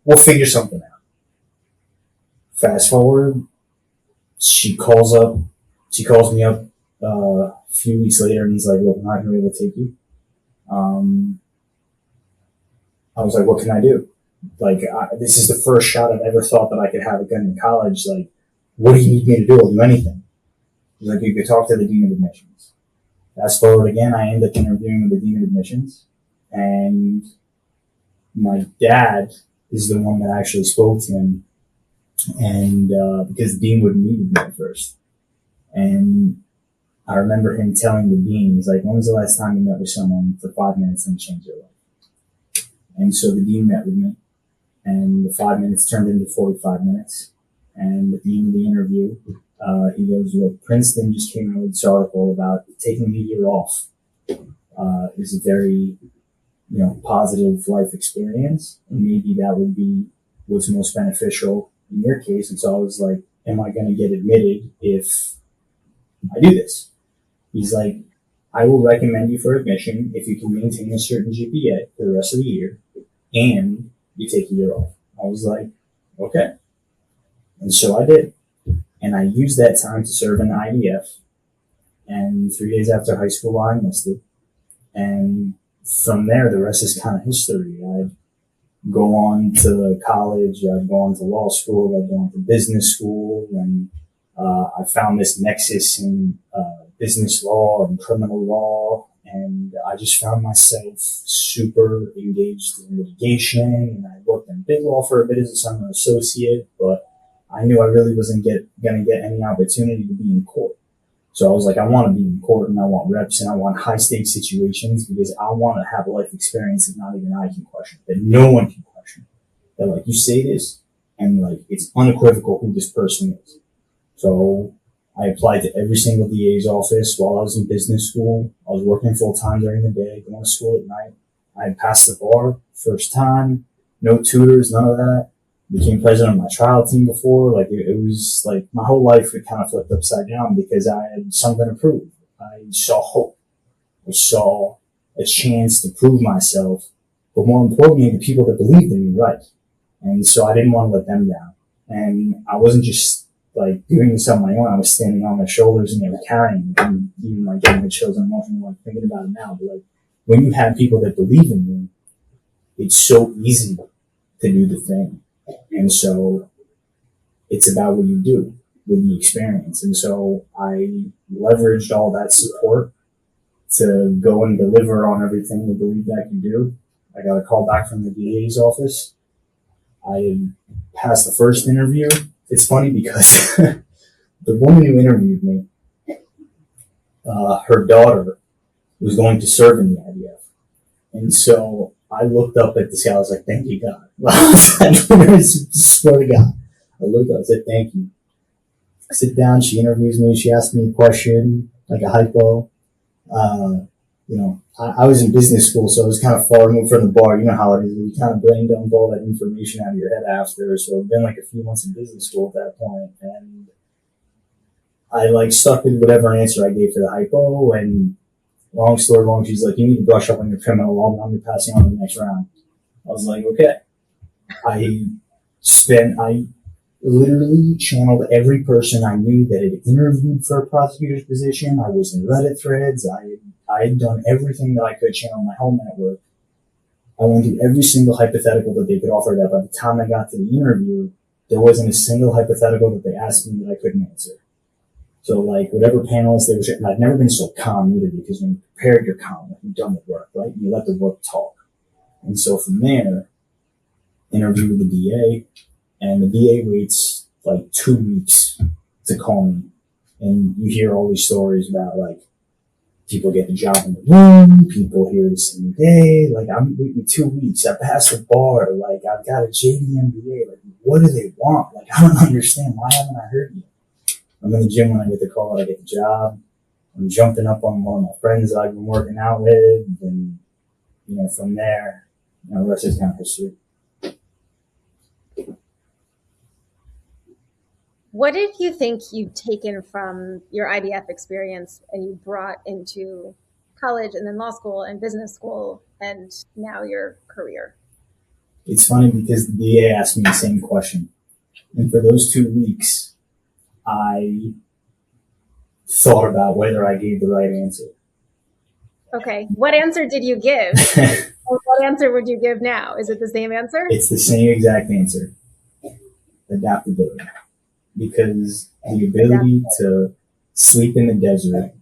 we'll figure something out. Fast forward, she calls me up a few weeks later and he's like, look, I'm not going to be able to take you. I was like, what can I do? Like, this is the first shot I've ever thought that I could have a gun in college. Like, what do you need me to do? I'll do anything. He's like, you could talk to the dean of admissions. Fast forward again, I end up interviewing with the dean of admissions, and my dad is the one that actually spoke to him, and because the dean wouldn't meet with me at first. And I remember him telling the dean, he's like, when was the last time you met with someone for 5 minutes and changed their life? And so the dean met with me, and the 5 minutes turned into 45 minutes. And at the end of the interview, he goes, look, Princeton just came out with this article about taking a year off is a very, positive life experience. And maybe that would be what's most beneficial in your case. And so I was like, am I going to get admitted if I do this? He's like, I will recommend you for admission if you can maintain a certain GPA for the rest of the year and you take a year off. I was like, okay. And so I did. And I used that time to serve in the IDF. And 3 days after high school, I enlisted. And from there, the rest is kind of history. I'd go on to college. I'd go on to law school. I'd go on to business school. And I found this nexus in business law and criminal law. And I just found myself super engaged in litigation. And I worked in big law for a bit as a summer associate, but I knew I really wasn't going to get any opportunity to be in court. So I was like, I want to be in court and I want reps and I want high stakes situations because I want to have a life experience that not even I can question, that no one can question. That like, you say this and like, it's unequivocal who this person is. So I applied to every single DA's office while I was in business school. I was working full time during the day, going to school at night. I had passed the bar first time, no tutors, none of that. became president of my trial team before. Like it was like my whole life had kind of flipped upside down because I had something to prove. I saw hope. I saw a chance to prove myself, but more importantly, the people that believed in me, right? And so I didn't want to let them down. And I wasn't just like doing this on my own. I was standing on their shoulders and they were carrying me. And even like getting the chills and emotion, like thinking about it now. But like when you have people that believe in you, it's so easy to do the thing. And so it's about what you do with the experience. And so I leveraged all that support to go and deliver on everything they believed I could do. I got a call back from the DA's office. I had passed the first interview. It's funny because the woman who interviewed me, her daughter was going to serve in the IDF. And so I looked up at this guy. I was like, thank you, God. I swear to God. I looked up, I said, thank you. I sit down, she interviews me, she asked me a question, like a hypo. I was in business school, so I was kind of far removed from the bar. You know how it is. You kind of brain dump all that information out of your head after. So I've been like a few months in business school at that point, and I like stuck with whatever answer I gave for the hypo. And long story long, she's like, you need to brush up on your criminal law, but I'm going to pass you on to the next round. I was like, okay. I literally channeled every person I knew that had interviewed for a prosecutor's position. I was in Reddit threads. I had done everything that I could, channel my whole network. I went through every single hypothetical that they could offer that by the time I got to the interview, there wasn't a single hypothetical that they asked me that I couldn't answer. So like whatever panelists they were sharing, I've never been so calm either because when you prepared, you're calm, like you've done the work, right? You let the work talk. And so from there, interview with the DA, and the DA waits like 2 weeks to call me. And you hear all these stories about like people get the job in the room, people here the same day. Like I'm waiting 2 weeks. I passed the bar. Like I've got a JD MBA. Like what do they want? Like I don't understand. Why haven't I heard you? I'm in the gym when I get the call. I get the job. I'm jumping up on one of my friends that I've been working out with, and from there, the rest is kind of history.
What did you think you'd taken from your IDF experience and you brought into college and then law school and business school and now your career?
It's funny because the DA asked me the same question. And for those 2 weeks, I thought about whether I gave the right answer.
Okay. What answer did you give? Or what answer would you give now? Is it the same answer?
It's the same exact answer. Adaptability. Because the ability to sleep in the desert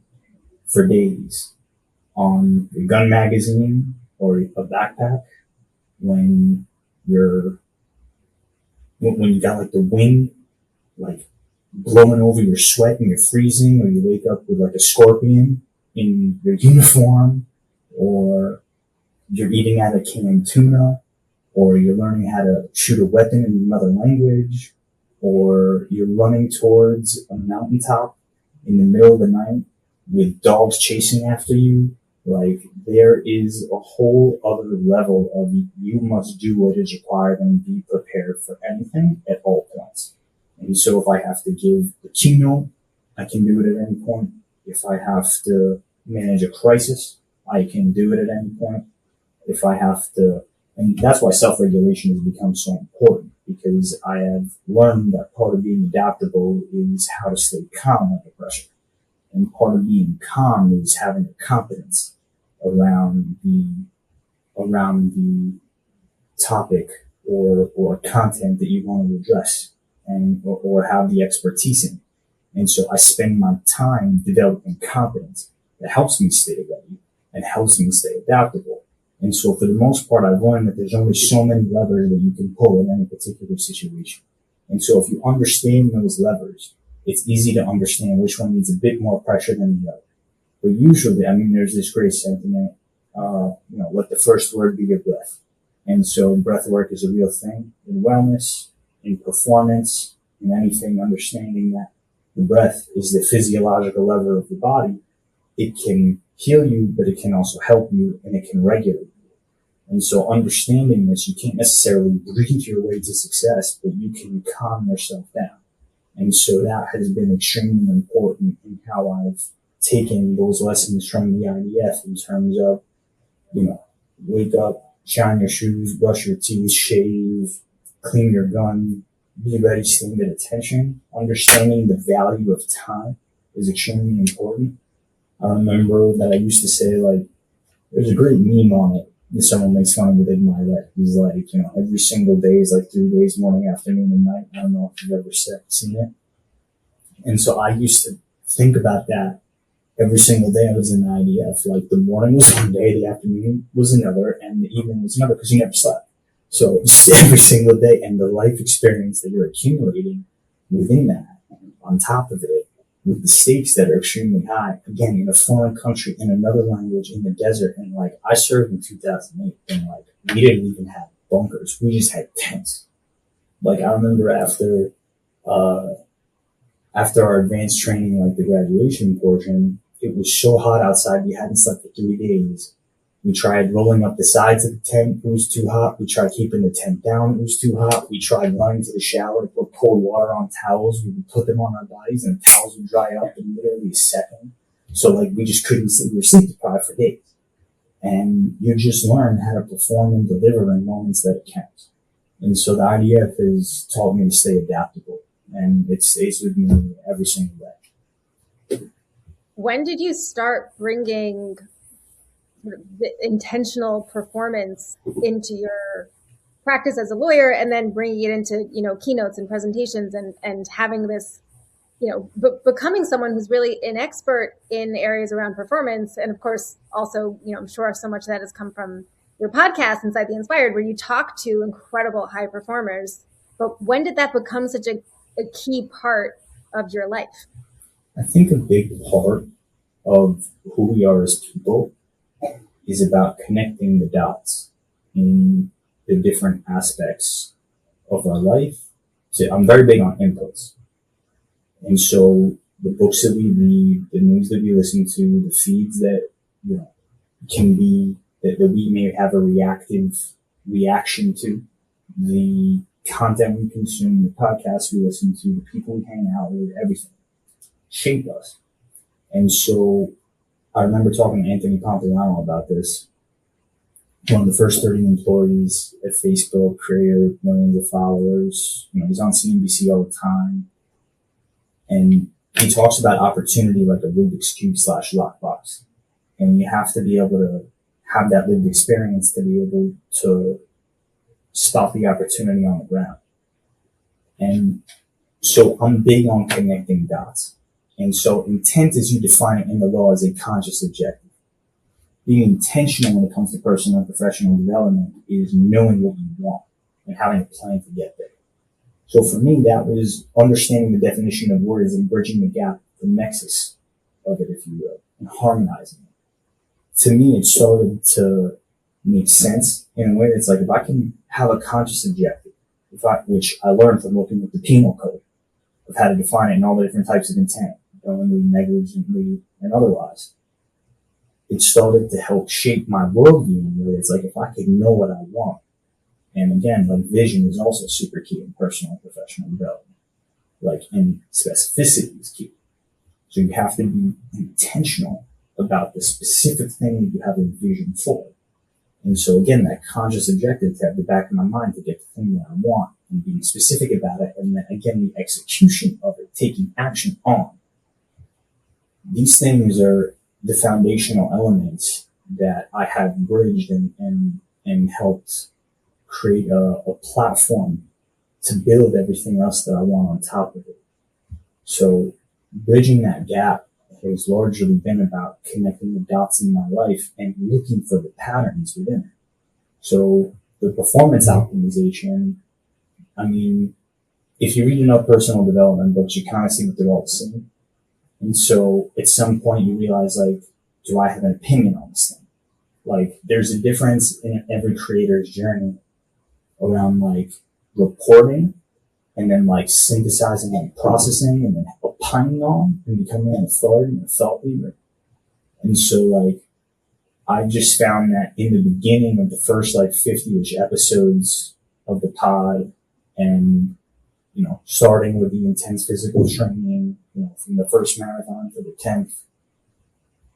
for days on a gun magazine or a backpack when you got like the wind like blowing over your sweat and you're freezing, or you wake up with like a scorpion in your uniform, or you're eating out of canned tuna, or you're learning how to shoot a weapon in another language, or you're running towards a mountaintop in the middle of the night with dogs chasing after you. Like there is a whole other level of you must do what is required and be prepared for anything at all points. And so if I have to give the keynote, I can do it at any point. If I have to manage a crisis, I can do it at any point. If I have to, and that's why self-regulation has become so important, because I have learned that part of being adaptable is how to stay calm under pressure. And part of being calm is having a competence around the topic or content that you want to address and or have the expertise in. And so I spend my time developing competence that helps me stay ready and helps me stay adaptable. And so for the most part, I've learned that there's only so many levers that you can pull in any particular situation. And so if you understand those levers, it's easy to understand which one needs a bit more pressure than the other. But usually, there's this great sentiment, let the first word be your breath. And so breath work is a real thing in wellness, in performance, in anything, understanding that the breath is the physiological lever of the body. It can heal you, but it can also help you and it can regulate you. And so understanding this, you can't necessarily breathe your way to success, but you can calm yourself down. And so that has been extremely important in how I've taken those lessons from the IDF in terms of, wake up, shine your shoes, brush your teeth, shave, clean your gun, be ready, stand at attention. Understanding the value of time is extremely important. I remember that I used to say, there's a great meme on it that someone makes fun of it in my life. He's like, every single day is like 3 days, morning, afternoon, and night. I don't know if you've ever seen it. And so I used to think about that every single day I was in the IDF. Like the morning was one day, the afternoon was another, and the evening was another, because you never slept. So just every single day, and the life experience that you're accumulating within that, on top of it, with the stakes that are extremely high, again, in a foreign country, in another language, in the desert. And I served in 2008, and we didn't even have bunkers. We just had tents. I remember after our advanced training, the graduation portion, it was so hot outside, we hadn't slept for 3 days. We tried rolling up the sides of the tent. It was too hot. We tried keeping the tent down. It was too hot. We tried running to the shower to put cold water on towels. We would put them on our bodies, and the towels would dry up in literally a second. So we just couldn't sleep. We were sleep deprived for days. And you just learn how to perform and deliver in moments that it counts. And so the IDF has taught me to stay adaptable, and it stays with me every single day.
When did you start bringing the intentional performance into your practice as a lawyer, and then bringing it into, keynotes and presentations, and having this, becoming someone who's really an expert in areas around performance? And of course, also, I'm sure so much of that has come from your podcast, Inside the Inspired, where you talk to incredible high performers. But when did that become such a key part of your life?
I think a big part of who we are as people is about connecting the dots in the different aspects of our life. So I'm very big on inputs. And so the books that we read, the news that we listen to, the feeds that, can be, that we may have a reactive reaction to, the content we consume, the podcasts we listen to, the people we hang out with, everything shape us. And so I remember talking to Anthony Pompliano about this. One of the first 30 employees at Facebook, creator, millions of followers. He's on CNBC all the time. And he talks about opportunity like a Rubik's Cube / lockbox. And you have to be able to have that lived experience to be able to stop the opportunity on the ground. And so I'm big on connecting dots. And so intent, as you define it in the law, is a conscious objective. Being intentional when it comes to personal and professional development is knowing what you want and having a plan to get there. So for me, that was understanding the definition of words and bridging the gap, the nexus of it, if you will, and harmonizing it. To me, it started to make sense in a way that's if I can have a conscious objective, which I learned from looking at the penal code of how to define it and all the different types of intent, knowingly, negligently, and otherwise. It started to help shape my worldview, where it's if I could know what I want. And again, vision is also super key in personal and professional development. And specificity is key. So you have to be intentional about the specific thing that you have a vision for. And so again, that conscious objective to have the back of my mind to get the thing that I want and being specific about it. And then again, the execution of it, taking action on. These things are the foundational elements that I have bridged and helped create a platform to build everything else that I want on top of it. So bridging that gap has largely been about connecting the dots in my life and looking for the patterns within it. So the performance optimization, if you read enough personal development books, you kind of see what they're all the same. And so at some point you realize, do I have an opinion on this thing? There's a difference in every creator's journey around reporting and then synthesizing and processing and then opining on and becoming an authority and a thought leader. And so I just found that in the beginning of the first like 50-ish episodes of the pod, and, you know, starting with the intense physical training, you know, from the first marathon to the 10th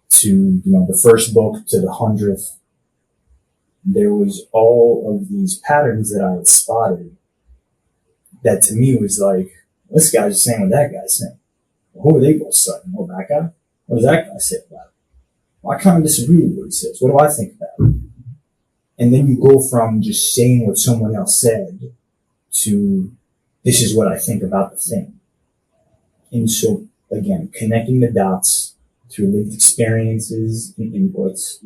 to, you know, the first book to the 100th, there was all of these patterns that I had spotted that to me was like, this guy's just saying what that guy's saying. Well, who are they both citing? Oh, that guy? What does that guy say about it? Well, I kind of disagree with what he says. What do I think about it? And then you go from just saying what someone else said to, this is what I think about the thing. And so, again, connecting the dots through lived experiences and inputs,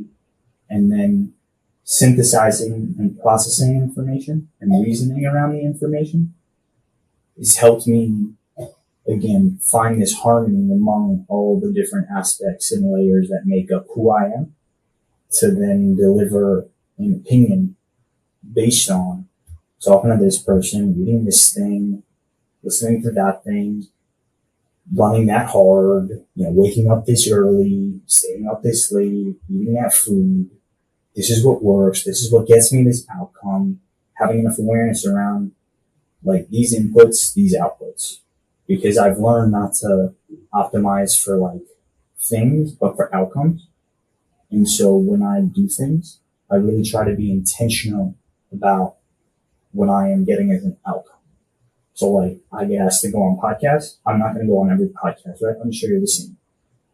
and then synthesizing and processing information and reasoning around the information has helped me, again, find this harmony among all the different aspects and layers that make up who I am, to then deliver an opinion based on talking to this person, reading this thing, listening to that thing, running that hard, you know, waking up this early, staying up this late, eating that food. This is what works. This is what gets me this outcome. Having enough awareness around like these inputs, these outputs, because I've learned not to optimize for like things, but for outcomes. And so when I do things, I really try to be intentional about what I am getting as an outcome. So like I get asked to go on podcasts. I'm not going to go on every podcast, right? I'm sure you're the same.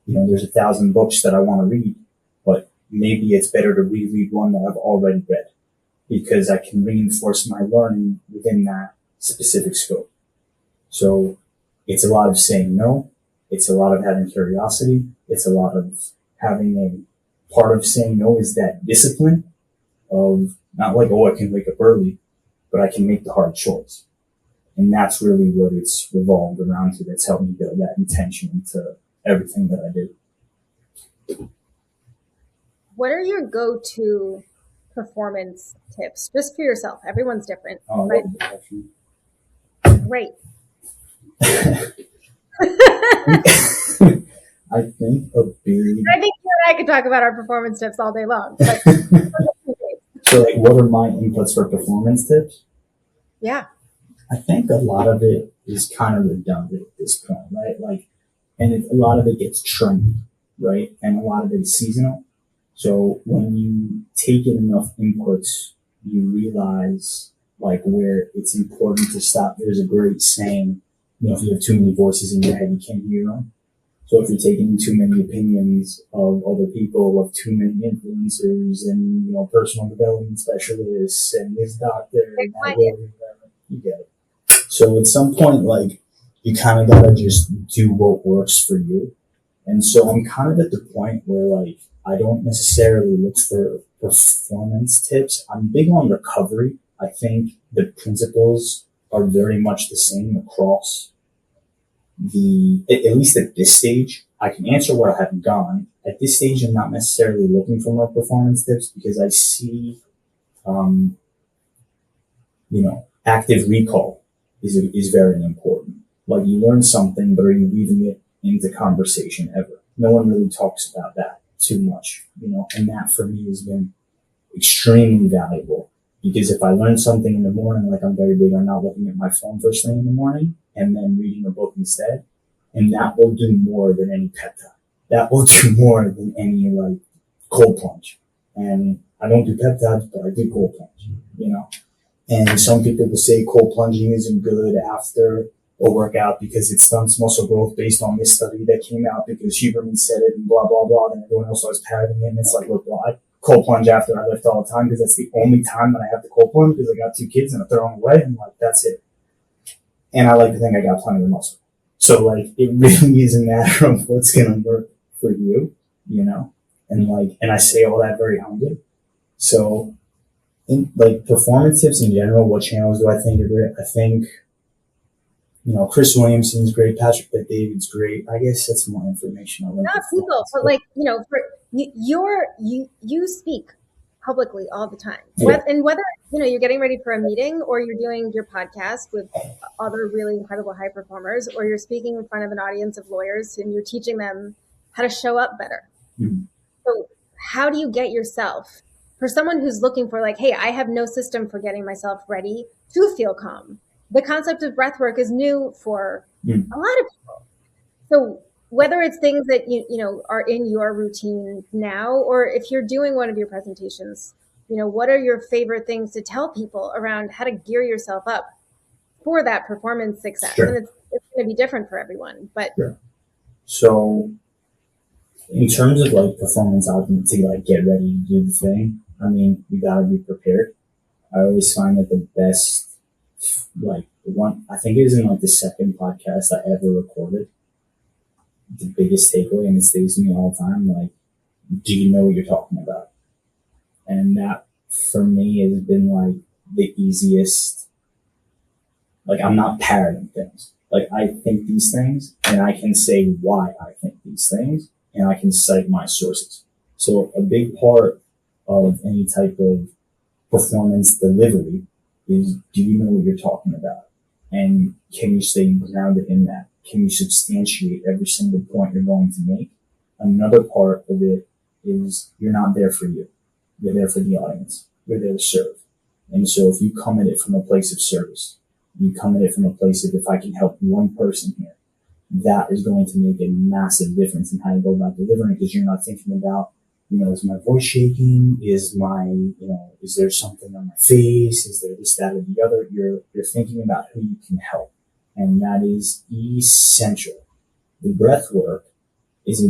You know, there's 1,000 books that I want to read, but maybe it's better to reread one that I've already read because I can reinforce my learning within that specific scope. So it's a lot of saying no. It's a lot of having curiosity. It's a lot of having a part of saying no is that discipline of not like, oh, I can wake up early, but I can make the hard choice. And that's really what it's revolved around to. That's helped me build that intention into everything that I do.
What are your go-to performance tips just for yourself? Everyone's different.
Oh,
but great.
I think a big...
I think you and I could talk about our performance tips all day long. But
so like, what are my inputs for performance tips?
yeah.
I think a lot of it is kind of redundant at this point, right? Like, and a lot of it gets trendy, right? And a lot of it is seasonal. So when you take in enough inputs, you realize like where it's important to stop. There's a great saying, you know, if you have too many voices in your head, you can't hear your own. So if you're taking too many opinions of other people, of too many influencers and, you know, personal development specialists and this doctor, and that lawyer, you get it. So at some point, like, you kind of gotta just do what works for you. And so I'm kind of at the point where, like, I don't necessarily look for performance tips. I'm big on recovery. I think the principles are very much the same across at least at this stage. I can answer where I haven't gone. At this stage, I'm not necessarily looking for more performance tips because I see, you know, active recall is very important. Like, you learn something, but are you weaving it into conversation ever? No one really talks about that too much, you know, and that for me has been extremely valuable because if I learn something in the morning, like I'm very big on not looking at my phone first thing in the morning and then reading a book instead, and that will do more than any pep talk. That will do more than any like cold plunge. And I don't do pep talks, but I do cold plunge, you know. And some people will say cold plunging isn't good after a workout because it stunts muscle growth based on this study that came out because Huberman said it and blah, blah, blah. And everyone else starts parroting it. And it's like, look, well, I cold plunge after I lift all the time because that's the only time that I have to cold plunge because I got 2 kids and I throw them away and like, that's it. And I like to think I got plenty of muscle. So like, it really is a matter of what's going to work for you, you know? And like, and I say all that very humbly. So, in like performance tips in general, what channels do I think are great? I think, you know, Chris Williamson's great, Patrick Bet-David's great. I guess that's more information.
Not people, but like, you know, for you speak publicly all the time.
Yeah.
And whether, you know, you're getting ready for a meeting or you're doing your podcast with other really incredible high performers, or you're speaking in front of an audience of lawyers and you're teaching them how to show up better.
Mm-hmm.
So how do you get yourself, for someone who's looking for like, hey, I have no system for getting myself ready to feel calm. The concept of breath work is new for a lot of people. So whether it's things that you know are in your routine now, or if you're doing one of your presentations, you know, what are your favorite things to tell people around how to gear yourself up for that performance success?
Sure.
And it's going to be different for everyone, but
Sure. So in terms of like performance outcome to like get ready to do the thing, I mean, you gotta be prepared. I always find that the best, like one, I think it was in like the second podcast I ever recorded, the biggest takeaway, and it stays with me all the time, like, do you know what you're talking about? And that for me has been like the easiest, like I'm not parroting things. Like I think these things and I can say why I think these things and I can cite my sources. So a big part of any type of performance delivery is, do you know what you're talking about? And can you stay grounded in that? Can you substantiate every single point you're going to make? Another part of it is you're not there for you. You're there for the audience. You're there to serve. And so if you come at it from a place of service, you come at it from a place of, if I can help one person here, that is going to make a massive difference in how you go about delivering, because you're not thinking about, you know, is my voice shaking? Is my, you know, is there something on my face? Is there this, that, or the other? You're thinking about who you can help. And that is essential. The breath work is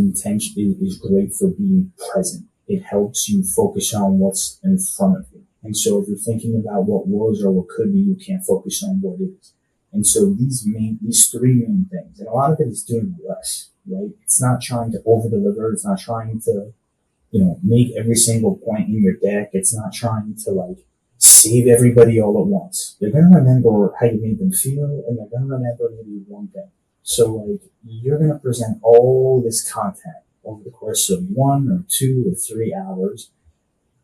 great for being present. It helps you focus on what's in front of you. And so if you're thinking about what was or what could be, you can't focus on what is. And so these three main things, and a lot of it is doing less, right? It's not trying to over deliver. It's not trying to, you know, make every single point in your deck. It's not trying to like save everybody all at once. They're going to remember how you made them feel, and they're going to remember maybe one thing. So like you're going to present all this content over the course of 1 or 2 or 3 hours.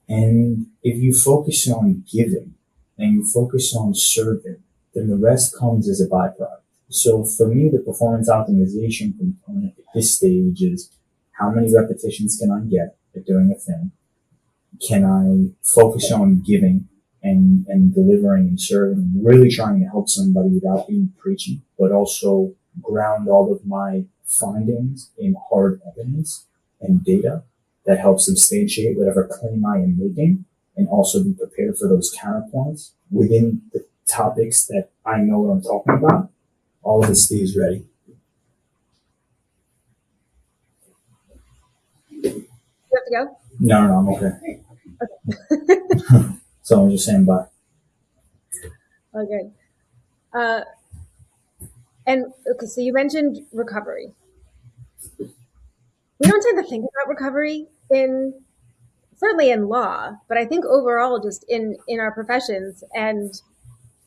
And if you focus on giving and you focus on serving, then the rest comes as a byproduct. So for me, the performance optimization component at this stage is, how many repetitions can I get at doing a thing? Can I focus on giving and delivering and serving, and really trying to help somebody without being preachy, but also ground all of my findings in hard evidence and data that helps substantiate whatever claim I am making, and also be prepared for those counterpoints within the topics that I know what I'm talking about. All of it stays ready.
you have to go?
No, I'm okay. So I'm just saying bye.
Okay. And okay, so you mentioned recovery. We don't tend to think about recovery certainly in law, but I think overall just in our professions. And,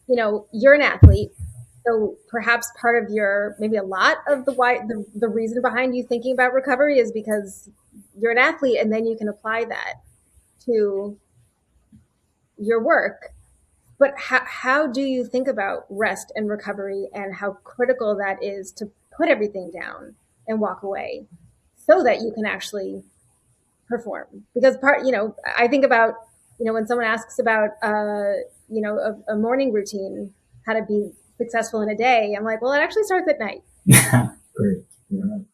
you know, you're an athlete, so perhaps part of maybe a lot of the reason behind you thinking about recovery is because you're an athlete, and then you can apply that to your work. But how do you think about rest and recovery, and how critical that is to put everything down and walk away so that you can actually perform? Because I think about, when someone asks about, a morning routine, how to be successful in a day, I'm like, well, it actually starts at night.
Great. You're right.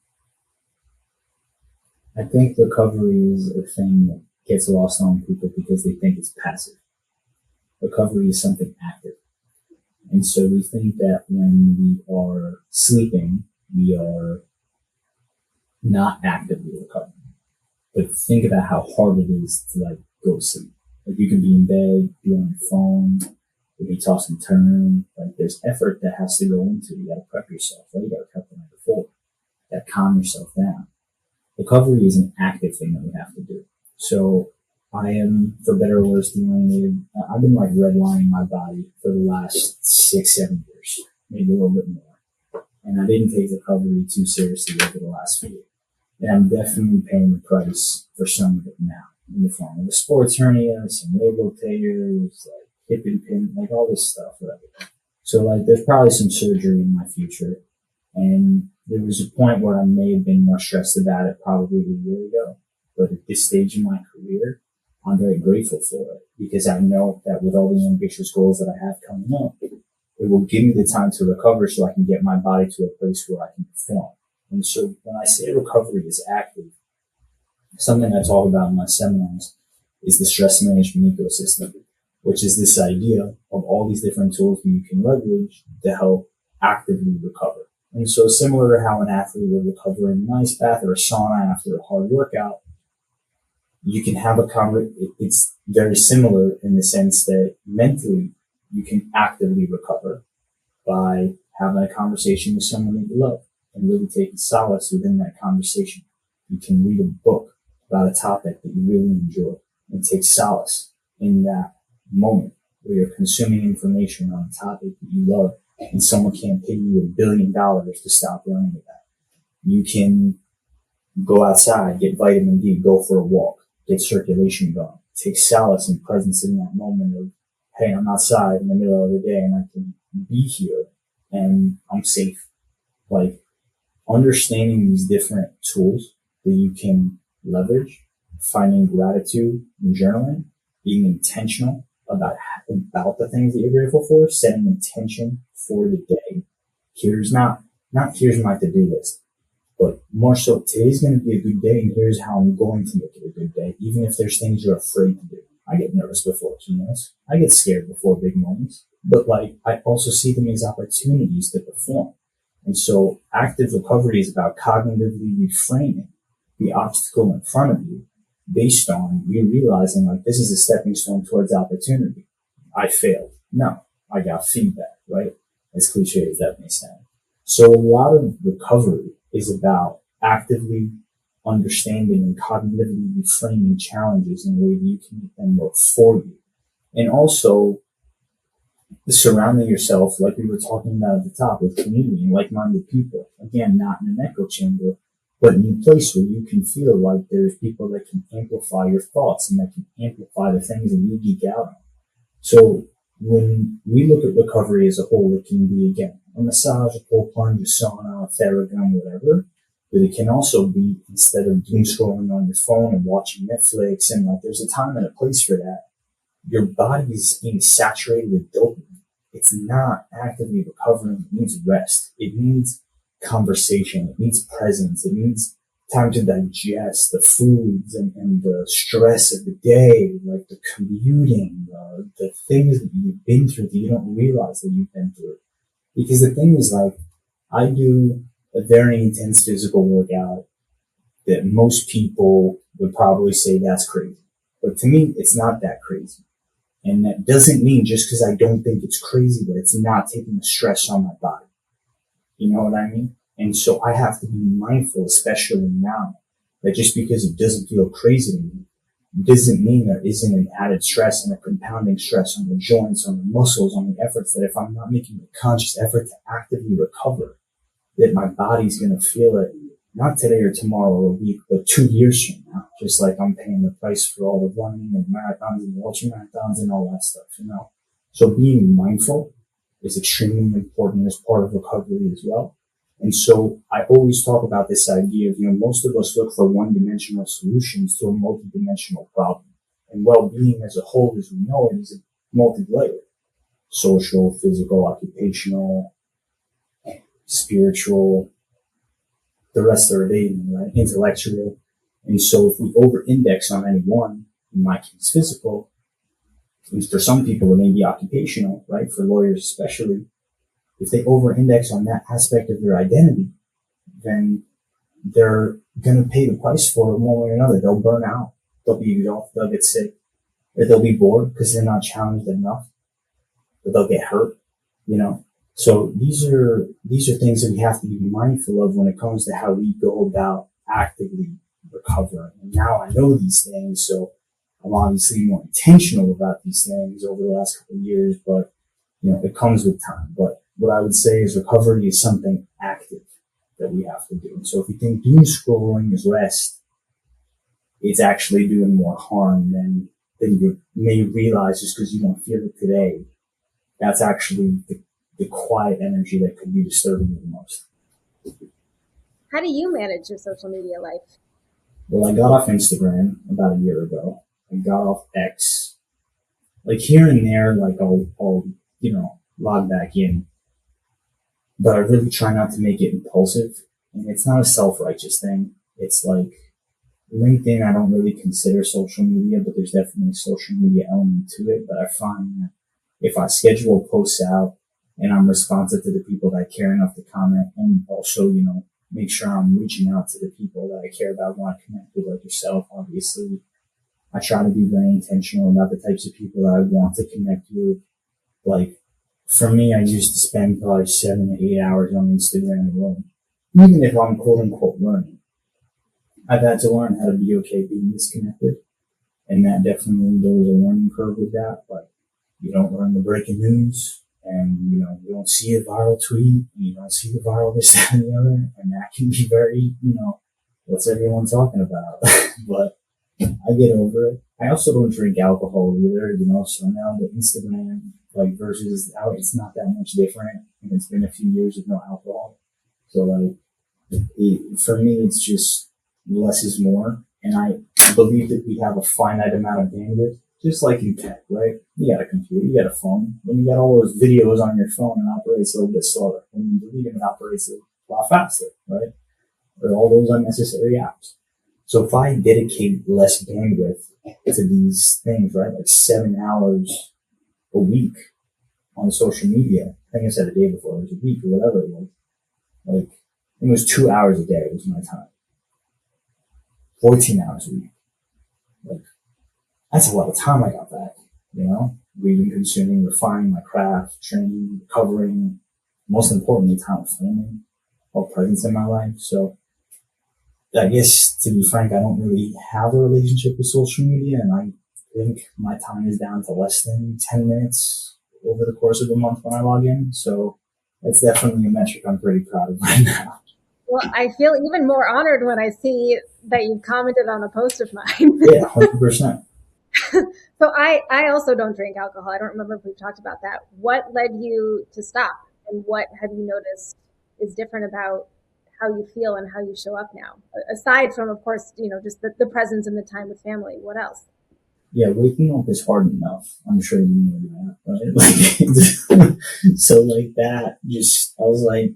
I think recovery is a thing that gets lost on people because they think it's passive. Recovery is something active. And so we think that when we are sleeping, we are not actively recovering. But think about how hard it is to like go to sleep. Like you can be in bed, be on your phone, maybe toss and turn. Like there's effort that has to go into it. You gotta prep yourself, right? You gotta prep the night before. You gotta calm yourself down. Recovery is an active thing that we have to do. So I am, for better or worse, I've been like redlining my body for the last 6-7 years, maybe a little bit more. And I didn't take recovery too seriously over the last few years. And I'm definitely paying the price for some of it now, in the form of a sports hernia, some labral tears, like hip and pin, like all this stuff, whatever. So like there's probably some surgery in my future. And there was a point where I may have been more stressed about it probably a year ago. But at this stage in my career, I'm very grateful for it because I know that with all the ambitious goals that I have coming up, it will give me the time to recover so I can get my body to a place where I can perform. And so when I say recovery is active, something I talk about in my seminars is the stress management ecosystem, which is this idea of all these different tools that you can leverage to help actively recover. And so similar to how an athlete would recover in an ice bath or a sauna after a hard workout, you can have it's very similar in the sense that mentally you can actively recover by having a conversation with someone that you love and really taking solace within that conversation. You can read a book about a topic that you really enjoy and take solace in that moment where you're consuming information on a topic that you love and someone can't pay you $1 billion to stop learning about. You can go outside, get vitamin D, go for a walk, get circulation going, take solace and presence in that moment of, hey, I'm outside in the middle of the day and I can be here and I'm safe. Like understanding these different tools that you can leverage, finding gratitude in journaling, being intentional about the things that you're grateful for, setting intention for the day. Here's not here's my to-do list, but more so today's going to be a good day and here's how I'm going to make it a good day, even if there's things you're afraid to do. I get nervous before keynotes. I get scared before big moments, but like I also see them as opportunities to perform. And so active recovery is about cognitively reframing the obstacle in front of you based on you realizing like this is a stepping stone towards opportunity. I failed. No, I got feedback, right? As cliche as that may sound. So a lot of recovery is about actively understanding and cognitively reframing challenges in a way that you can make them work for you. And also surrounding yourself, like we were talking about at the top, with community and like-minded people. Again, not in an echo chamber, but in a place where you can feel like there's people that can amplify your thoughts and that can amplify the things that you geek out on. So when we look at recovery as a whole, it can be, again, a massage, a cold plunge, a sauna, a Theragun, whatever. But it can also be, instead of doom scrolling on your phone and watching Netflix, and like there's a time and a place for that, your body is being saturated with dopamine. It's not actively recovering. It needs rest. It needs conversation. It needs presence. It needs time to digest the foods and the stress of the day, like the commuting, the things that you've been through that you don't realize that you've been through. Because the thing is, like, I do a very intense physical workout that most people would probably say that's crazy. But to me, it's not that crazy. And that doesn't mean just because I don't think it's crazy that it's not taking the stress on my body. You know what I mean? And so I have to be mindful, especially now, that just because it doesn't feel crazy to me, doesn't mean there isn't an added stress and a compounding stress on the joints, on the muscles, on the efforts, that if I'm not making a conscious effort to actively recover, that my body's going to feel it, not today or tomorrow or a week, but 2 years from now, just like I'm paying the price for all the running and marathons and ultra marathons and all that stuff, you know? So being mindful is extremely important as part of recovery as well. And so I always talk about this idea of, most of us look for one-dimensional solutions to a multi-dimensional problem. And well-being as a whole, as we know it, is multi-layered. Social, physical, occupational, spiritual, the rest are evading, right? Intellectual. And so if we over-index on any one, in my case, physical, and for some people it may be occupational, right? For lawyers especially, if they over-index on that aspect of their identity, then they're going to pay the price for it one way or another. They'll burn out. They'll be exhausted. They'll get sick. Or they'll be bored because they're not challenged enough. Or they'll get hurt, So these are things that we have to be mindful of when it comes to how we go about actively recovering. And now I know these things, so I'm obviously more intentional about these things over the last couple of years, but it comes with time. But what I would say is recovery is something active that we have to do. And so if you think doom scrolling is rest, it's actually doing more harm than you may realize just because you don't feel it today. That's actually the quiet energy that could be disturbing you the most.
How do you manage your social media life?
Well, I got off Instagram about a year ago. I got off X. Like here and there, like I'll log back in. But I really try not to make it impulsive. And it's not a self-righteous thing. It's like LinkedIn, I don't really consider social media, but there's definitely a social media element to it. But I find that if I schedule posts out and I'm responsive to the people that care enough to comment, and also, make sure I'm reaching out to the people that I care about, want to connect with, like yourself, obviously. I try to be very intentional about the types of people that I want to connect with. Like, for me, I used to spend probably 7 to 8 hours on Instagram alone. Even if I'm quote unquote learning. I've had to learn how to be okay being disconnected. And that definitely, there was a learning curve with that, but you don't learn the breaking news, and you don't see a viral tweet, and you don't see the viral this, that, and the other, and that can be very, what's everyone talking about? But I get over it. I also don't drink alcohol either, so now the Instagram, like versus out, it's not that much different, and it's been a few years of no alcohol. So like, for me, it's just less is more, and I believe that we have a finite amount of bandwidth. Just like in tech, right? You got a computer, you got a phone, and you got all those videos on your phone, and it operates a little bit slower. When you delete them, it operates a lot faster, right? Or all those unnecessary apps. So if I dedicate less bandwidth to these things, right, like 7 hours a week on social media, I think I said the day before, it was a week or whatever it was, like, it was 2 hours a day was my time. 14 hours a week. Like, that's a lot of time I got back, reading, consuming, refining my craft, training, recovering, most importantly, time with family, all presence in my life. So I guess, to be frank, I don't really have a relationship with social media, and I think my time is down to less than 10 minutes over the course of a month when I log in. So that's definitely a metric I'm pretty proud of right now.
Well, I feel even more honored when I see that you've commented on a post of mine.
Yeah, 100%.
So I also don't drink alcohol. I don't remember if we've talked about that. What led you to stop, and what have you noticed is different about how you feel and how you show up now? Aside from, of course, just the presence and the time with family. What else?
Yeah, waking up is hard enough. I'm sure you know that, right? Like, so like that, I was like,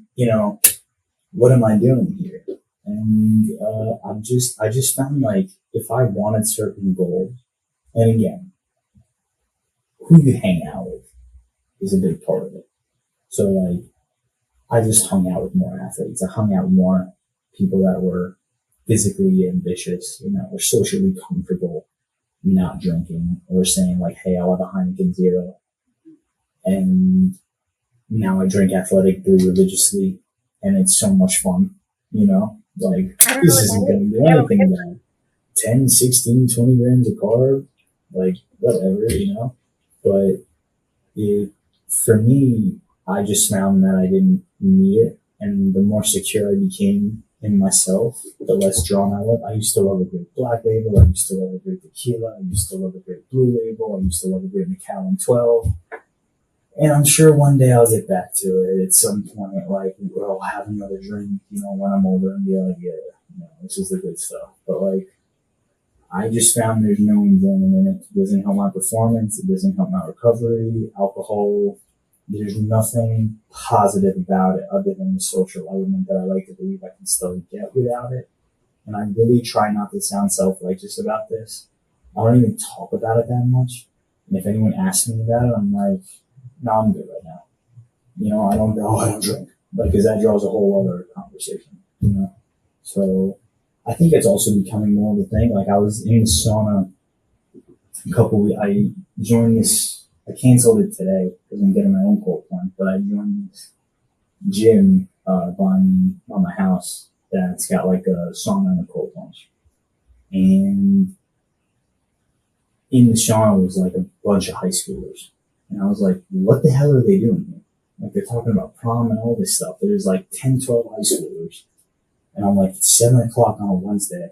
what am I doing here? And I just found like if I wanted certain goals, and again, who you hang out with is a big part of it. So like, I just hung out with more athletes. I hung out with more people that were physically ambitious, were socially comfortable, not drinking, or saying like, hey, I'll have a Heineken Zero. And now I drink Athletic Brew religiously, and it's so much fun, like this isn't going to do anything bad. 10, 16, 20 grams of carb, like whatever, but for me, I just found that I didn't need it. And the more secure I became in myself, the less drawn I was. I used to love a great black label. I used to love a great tequila. I used to love a great blue label. I used to love a great Macallan 12. And I'm sure one day I'll get back to it at some point, like, I'll have another drink, when I'm older, and be like, yeah, this is the good stuff. But like, I just found there's no enjoyment in it. It doesn't help my performance. It doesn't help my recovery. Alcohol, there's nothing positive about it other than the social element that I like to believe I can still get without it. And I really try not to sound self-righteous about this. I don't even talk about it that much. And if anyone asks me about it, I'm like, no, I'm good right now. I don't drink. Like, because that draws a whole other conversation, So I think it's also becoming more of a thing. Like, I was in the sauna I joined this, I canceled it today because I'm getting my own cold plunge, but I joined this gym by my house that's got like a sauna and a cold plunge. And in the sauna was like a bunch of high schoolers. And I was like, what the hell are they doing here? Like, they're talking about prom and all this stuff. There's like 10, 12 high schoolers. And I'm like, it's 7 o'clock on a Wednesday.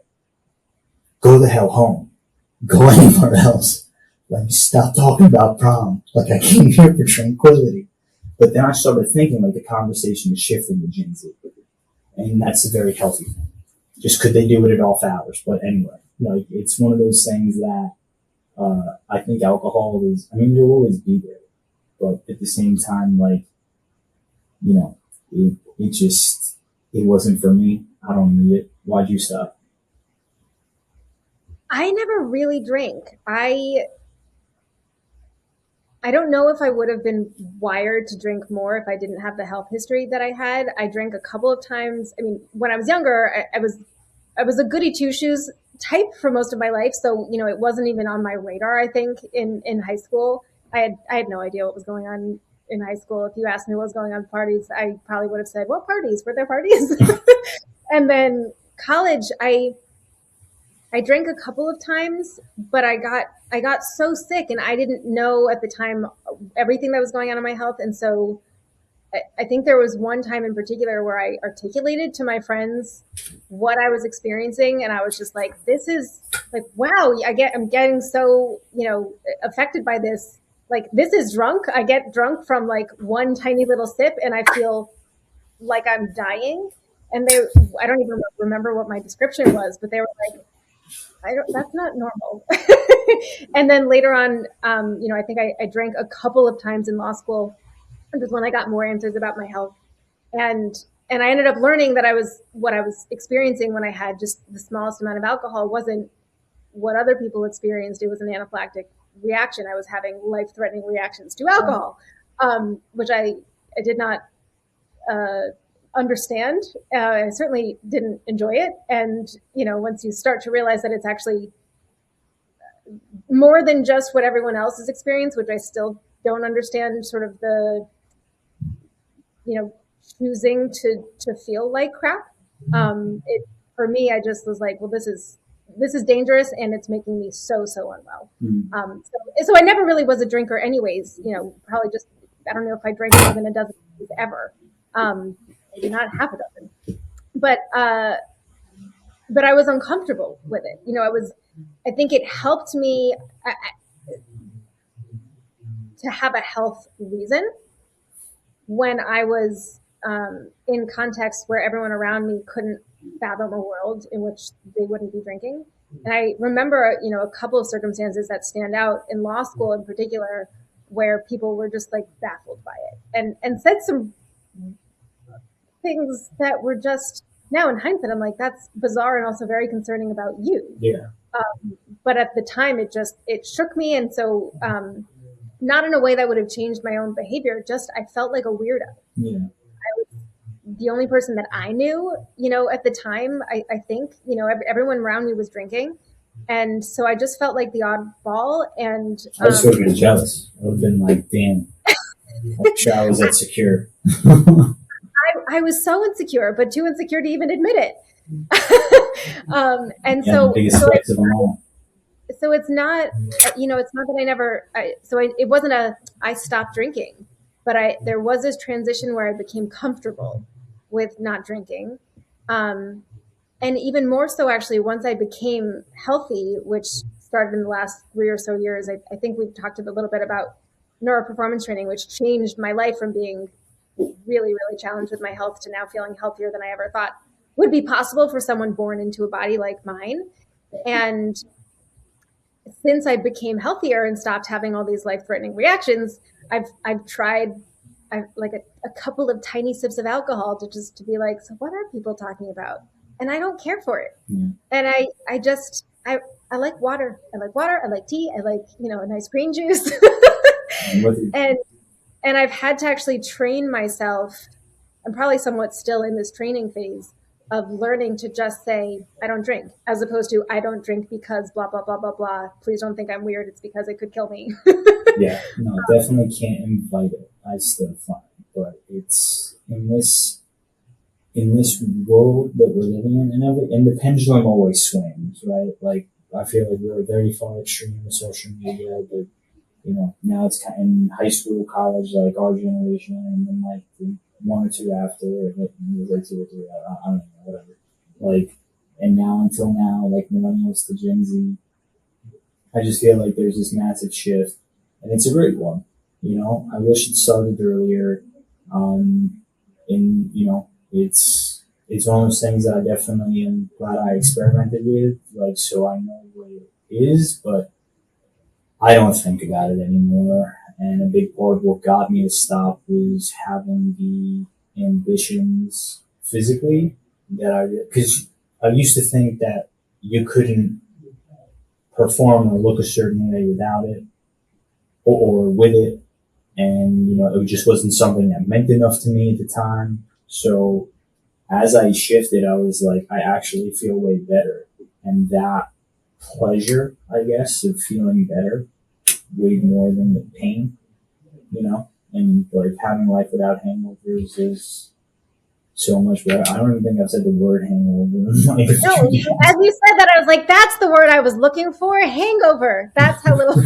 Go the hell home. Go anywhere else. Like, stop talking about prom. Like, I came here for tranquility. But then I started thinking, like, the conversation is shifting to Gen Z. And that's a very healthy thing. just could they do it at off hours? But anyway, like, it's one of those things that, I think alcohol is, I mean, it'll always be there, but at the same time, like, it wasn't for me. I don't need it. Why'd you stop?
I never really drank. I don't know if I would have been wired to drink more if I didn't have the health history that I had. I drank a couple of times. I mean, when I was younger, I was a goody two shoes type for most of my life. So, it wasn't even on my radar, I think, in high school. I had no idea what was going on in high school. If you asked me what was going on at parties, I probably would have said, what parties? Were there parties? And then college, I drank a couple of times, but I got so sick, and I didn't know at the time everything that was going on in my health. And so I think there was one time in particular where I articulated to my friends what I was experiencing, and I was just like, this is like, wow, I'm getting so, affected by this. Like, this is drunk. I get drunk from like one tiny little sip, and I feel like I'm dying. And I don't even remember what my description was, but they were like, that's not normal. And then later on, I think I drank a couple of times in law school. And just when I got more answers about my health. And I ended up learning that what I was experiencing when I had just the smallest amount of alcohol wasn't what other people experienced. It was an anaphylactic reaction. I was having life-threatening reactions to alcohol, which I did not understand. I certainly didn't enjoy it. And, once you start to realize that it's actually more than just what everyone else has experienced, which I still don't understand, sort of the, choosing to feel like crap. For me, I just was like, well, this is dangerous, and it's making me so unwell. So I never really was a drinker anyways, probably just, I don't know if I drank more than a dozen ever. Maybe not half a dozen, but I was uncomfortable with it. I think it helped me to have a health reason when I was in contexts where everyone around me couldn't fathom a world in which they wouldn't be drinking. And I remember, a couple of circumstances that stand out in law school in particular, where people were just like baffled by it and said some things that were just, now in hindsight, I'm like, that's bizarre and also very concerning about you.
Yeah.
But at the time, it shook me. And so, not in a way that would have changed my own behavior, just I felt like a weirdo.
Yeah.
I was the only person that I knew, at the time. I think, everyone around me was drinking. And so I just felt like the oddball. And
I just would have been jealous. I would have been like, damn, I wish I was that secure.
I was so insecure, but too insecure to even admit it. And
yeah,
so,
the biggest flex of them all.
So it's not, it's not that it wasn't I stopped drinking, but there was this transition where I became comfortable with not drinking. And even more so, actually, once I became healthy, which started in the last 3 or so years, I think we've talked a little bit about neuroperformance training, which changed my life from being really, really challenged with my health to now feeling healthier than I ever thought would be possible for someone born into a body like mine. And since I became healthier and stopped having all these life-threatening reactions, I've tried like a couple of tiny sips of alcohol to be like, so what are people talking about? And I don't care for it.
Yeah.
And I like water. I like water. I like tea. I like, a nice green juice. And I've had to actually train myself. I'm probably somewhat still in this training phase of learning to just say, I don't drink, as opposed to I don't drink because blah, blah, blah, blah, blah. Please don't think I'm weird. It's because it could kill me.
Yeah, no, definitely can't invite it. I still find, but it's in this world that we're living in, and the pendulum always swings, right? Like, I feel like we're very far extreme with social media, but now it's kind of in high school, college, like our generation, and then like the 1 or 2 after, like 2 or 3, I don't know, whatever. Like, and now until now, like millennials to Gen Z, I just feel like there's this massive shift, and it's a great one. I wish it started earlier. And it's it's one of those things that I definitely am glad I experimented with, like, so I know what it is, but I don't think about it anymore. And a big part of what got me to stop was having the ambitions physically because I used to think that you couldn't perform or look a certain way without it or with it. And, it just wasn't something that meant enough to me at the time. So as I shifted, I was like, I actually feel way better. And that pleasure, I guess, of feeling better way more than the pain, and like having life without hangovers is so much better. I don't even think I've said the word hangover in like
No, as you said that, I was like, that's the word I was looking for, hangover. That's how little.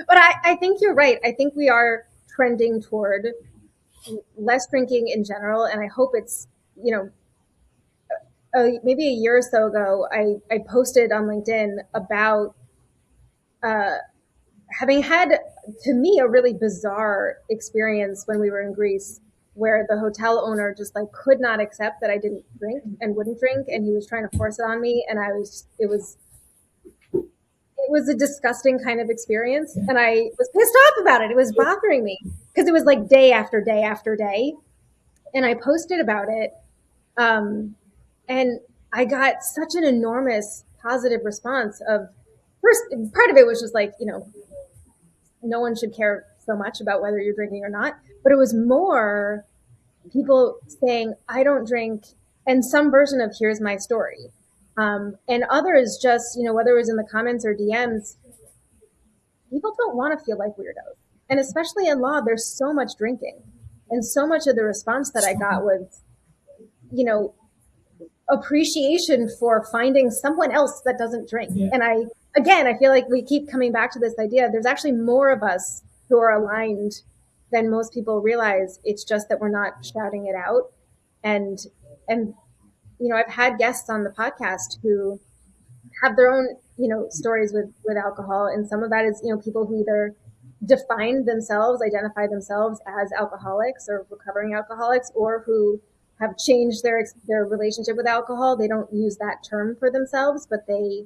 But I think you're right. I think we are trending toward less drinking in general. And I hope it's, maybe a year or so ago, I posted on LinkedIn about having had, to me, a really bizarre experience when we were in Greece, where the hotel owner just like could not accept that I didn't drink and wouldn't drink, and he was trying to force it on me, and it was a disgusting kind of experience, and I was pissed off about it. It was bothering me because it was like day after day after day, and I posted about it, and I got such an enormous positive response. First, part of it was just like, no one should care so much about whether you're drinking or not, but it was more people saying, I don't drink, and some version of here's my story. And others just, whether it was in the comments or DMs, people don't want to feel like weirdos. And especially in law, there's so much drinking. And so much of the response that I got was, appreciation for finding someone else that doesn't drink. Yeah. And I feel like we keep coming back to this idea. There's actually more of us who are aligned than most people realize. It's just that we're not shouting it out. And I've had guests on the podcast who have their own, stories with alcohol. And some of that is, people who either identify themselves as alcoholics or recovering alcoholics, or who have changed their relationship with alcohol. They don't use that term for themselves, but they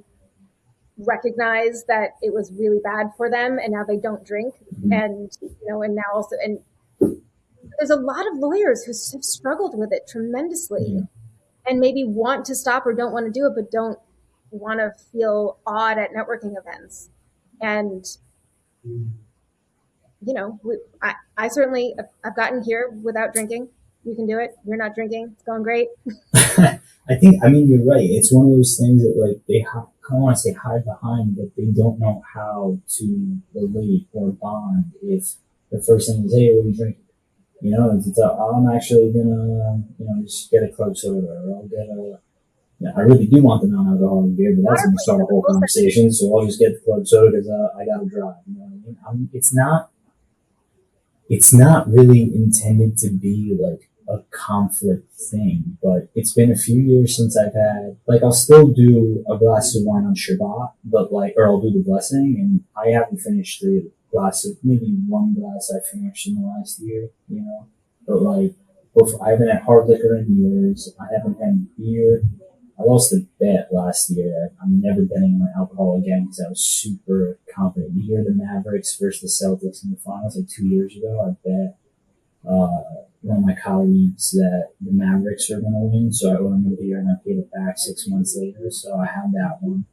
recognize that it was really bad for them, and now they don't drink. Mm-hmm. And and now also, and there's a lot of lawyers who have struggled with it tremendously, mm-hmm. and maybe want to stop or don't want to do it, but don't want to feel odd at networking events. And I certainly, I've gotten here without drinking. You can do it. You're not drinking. It's going great.
You're right. It's one of those things that like I don't want to say hide behind, but they don't know how to relate or bond if the first thing is, hey, what are you drinking? I'm actually gonna, just get a club soda, or I'll get I really do want the non-alcoholic beer, but that's gonna start a whole conversation. So I'll just get the club soda because I gotta drive. You know what I mean? It's not really intended to be like a conflict thing, but it's been a few years since I've had, I'll still do a glass of wine on Shabbat, but or I'll do the blessing, and I haven't finished the glass of, maybe one glass I finished in the last year, but I haven't had hard liquor in years. I haven't had beer. I lost a bet last year. I'm never betting on alcohol again because I was super confident. The year the Mavericks versus the Celtics in the finals, 2 years ago, I bet one of my colleagues that the Mavericks are going to win, so I owed him a beer and I paid it back 6 months later. So I had that one.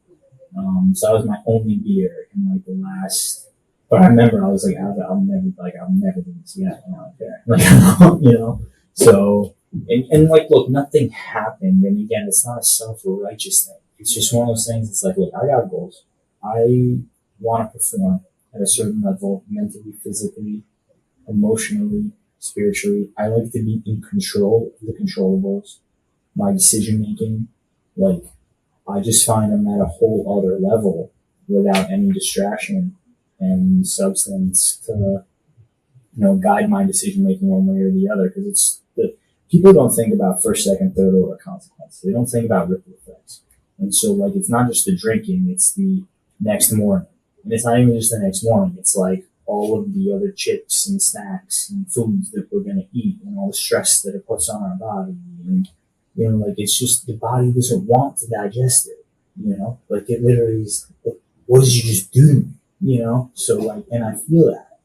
So that was my only beer in the last. But I remember I was like, I'll never do this again. I don't care. So. And look, nothing happened. And again, it's not a self-righteous thing. It's just one of those things. It's like, look, I got goals. I want to perform at a certain level, mentally, physically, emotionally, spiritually. I like to be in control of the controllables. My decision-making, I just find I'm at a whole other level without any distraction and substance to, guide my decision-making one way or the other. Because people don't think about first, second, third order consequences. They don't think about ripple effects. And so, it's not just the drinking, it's the next morning. And it's not even just the next morning. It's all of the other chips and snacks and foods that we're going to eat and all the stress that it puts on our body. And, like, it's just the body doesn't want to digest it, like it literally is, like, what did you just do? So like, and I feel that.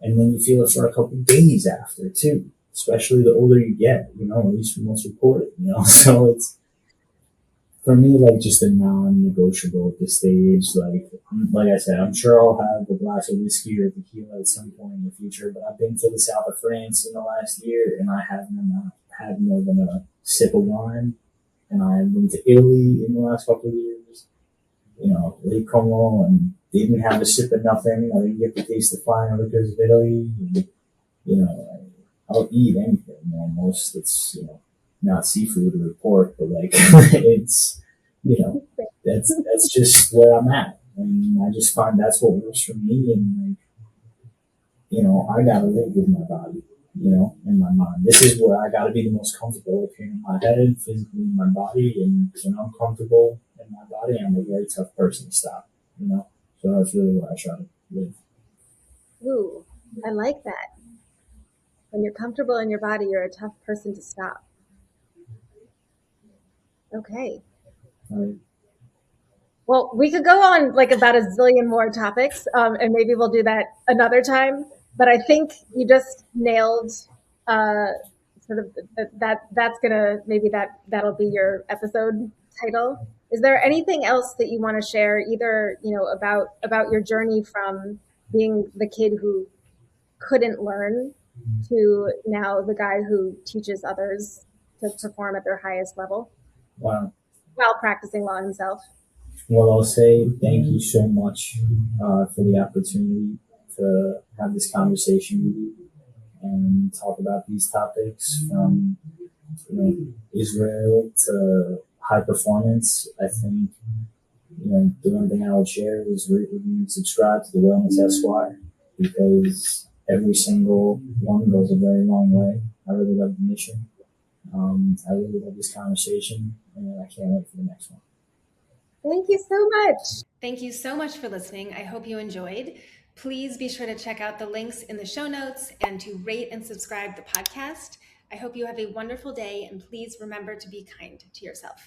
And then you feel it for a couple of days after too, especially the older you get, at least most reported, so it's, for me, like, just a non-negotiable at this stage. Like I said, I'm sure I'll have a glass of whiskey or tequila at some point in the future, but I've been to the south of France in the last year, and I haven't had more than a sip of wine. And I've been to Italy in the last couple of years, Lake Como, and didn't have a sip of nothing. I didn't get to taste the fine liquors of Italy. And, I'll eat anything almost. It's, not seafood or pork, but like it's, that's just where I'm at. And I just find that's what works for me. And like, I gotta live with my body, and my mind. This is where I gotta be the most comfortable here in my head, physically in my body. And when I'm comfortable in my body, I'm a very tough person to stop, So that's really where I try to live.
Ooh, I like that. When you're comfortable in your body, you're a tough person to stop. Okay.
Right.
Well, we could go on like about a zillion more topics, and maybe we'll do that another time. But I think you just nailed sort of that's gonna, maybe that'll be your episode title. Is there anything else that you want to share, either about your journey from being the kid who couldn't learn to now the guy who teaches others to perform at their highest level?
Wow.
While practicing law himself.
Well, I'll say thank you so much for the opportunity to have this conversation with you and talk about these topics, from Israel to high performance. I think the one thing I would share is rate, review, and subscribe to the Wellness Esquire, because every single one goes a very long way. I really love the mission. I really love this conversation, and I can't wait for the next one.
Thank you so much.
Thank you so much for listening. I hope you enjoyed. Please be sure to check out the links in the show notes and to rate and subscribe the podcast. I hope you have a wonderful day, and please remember to be kind to yourself.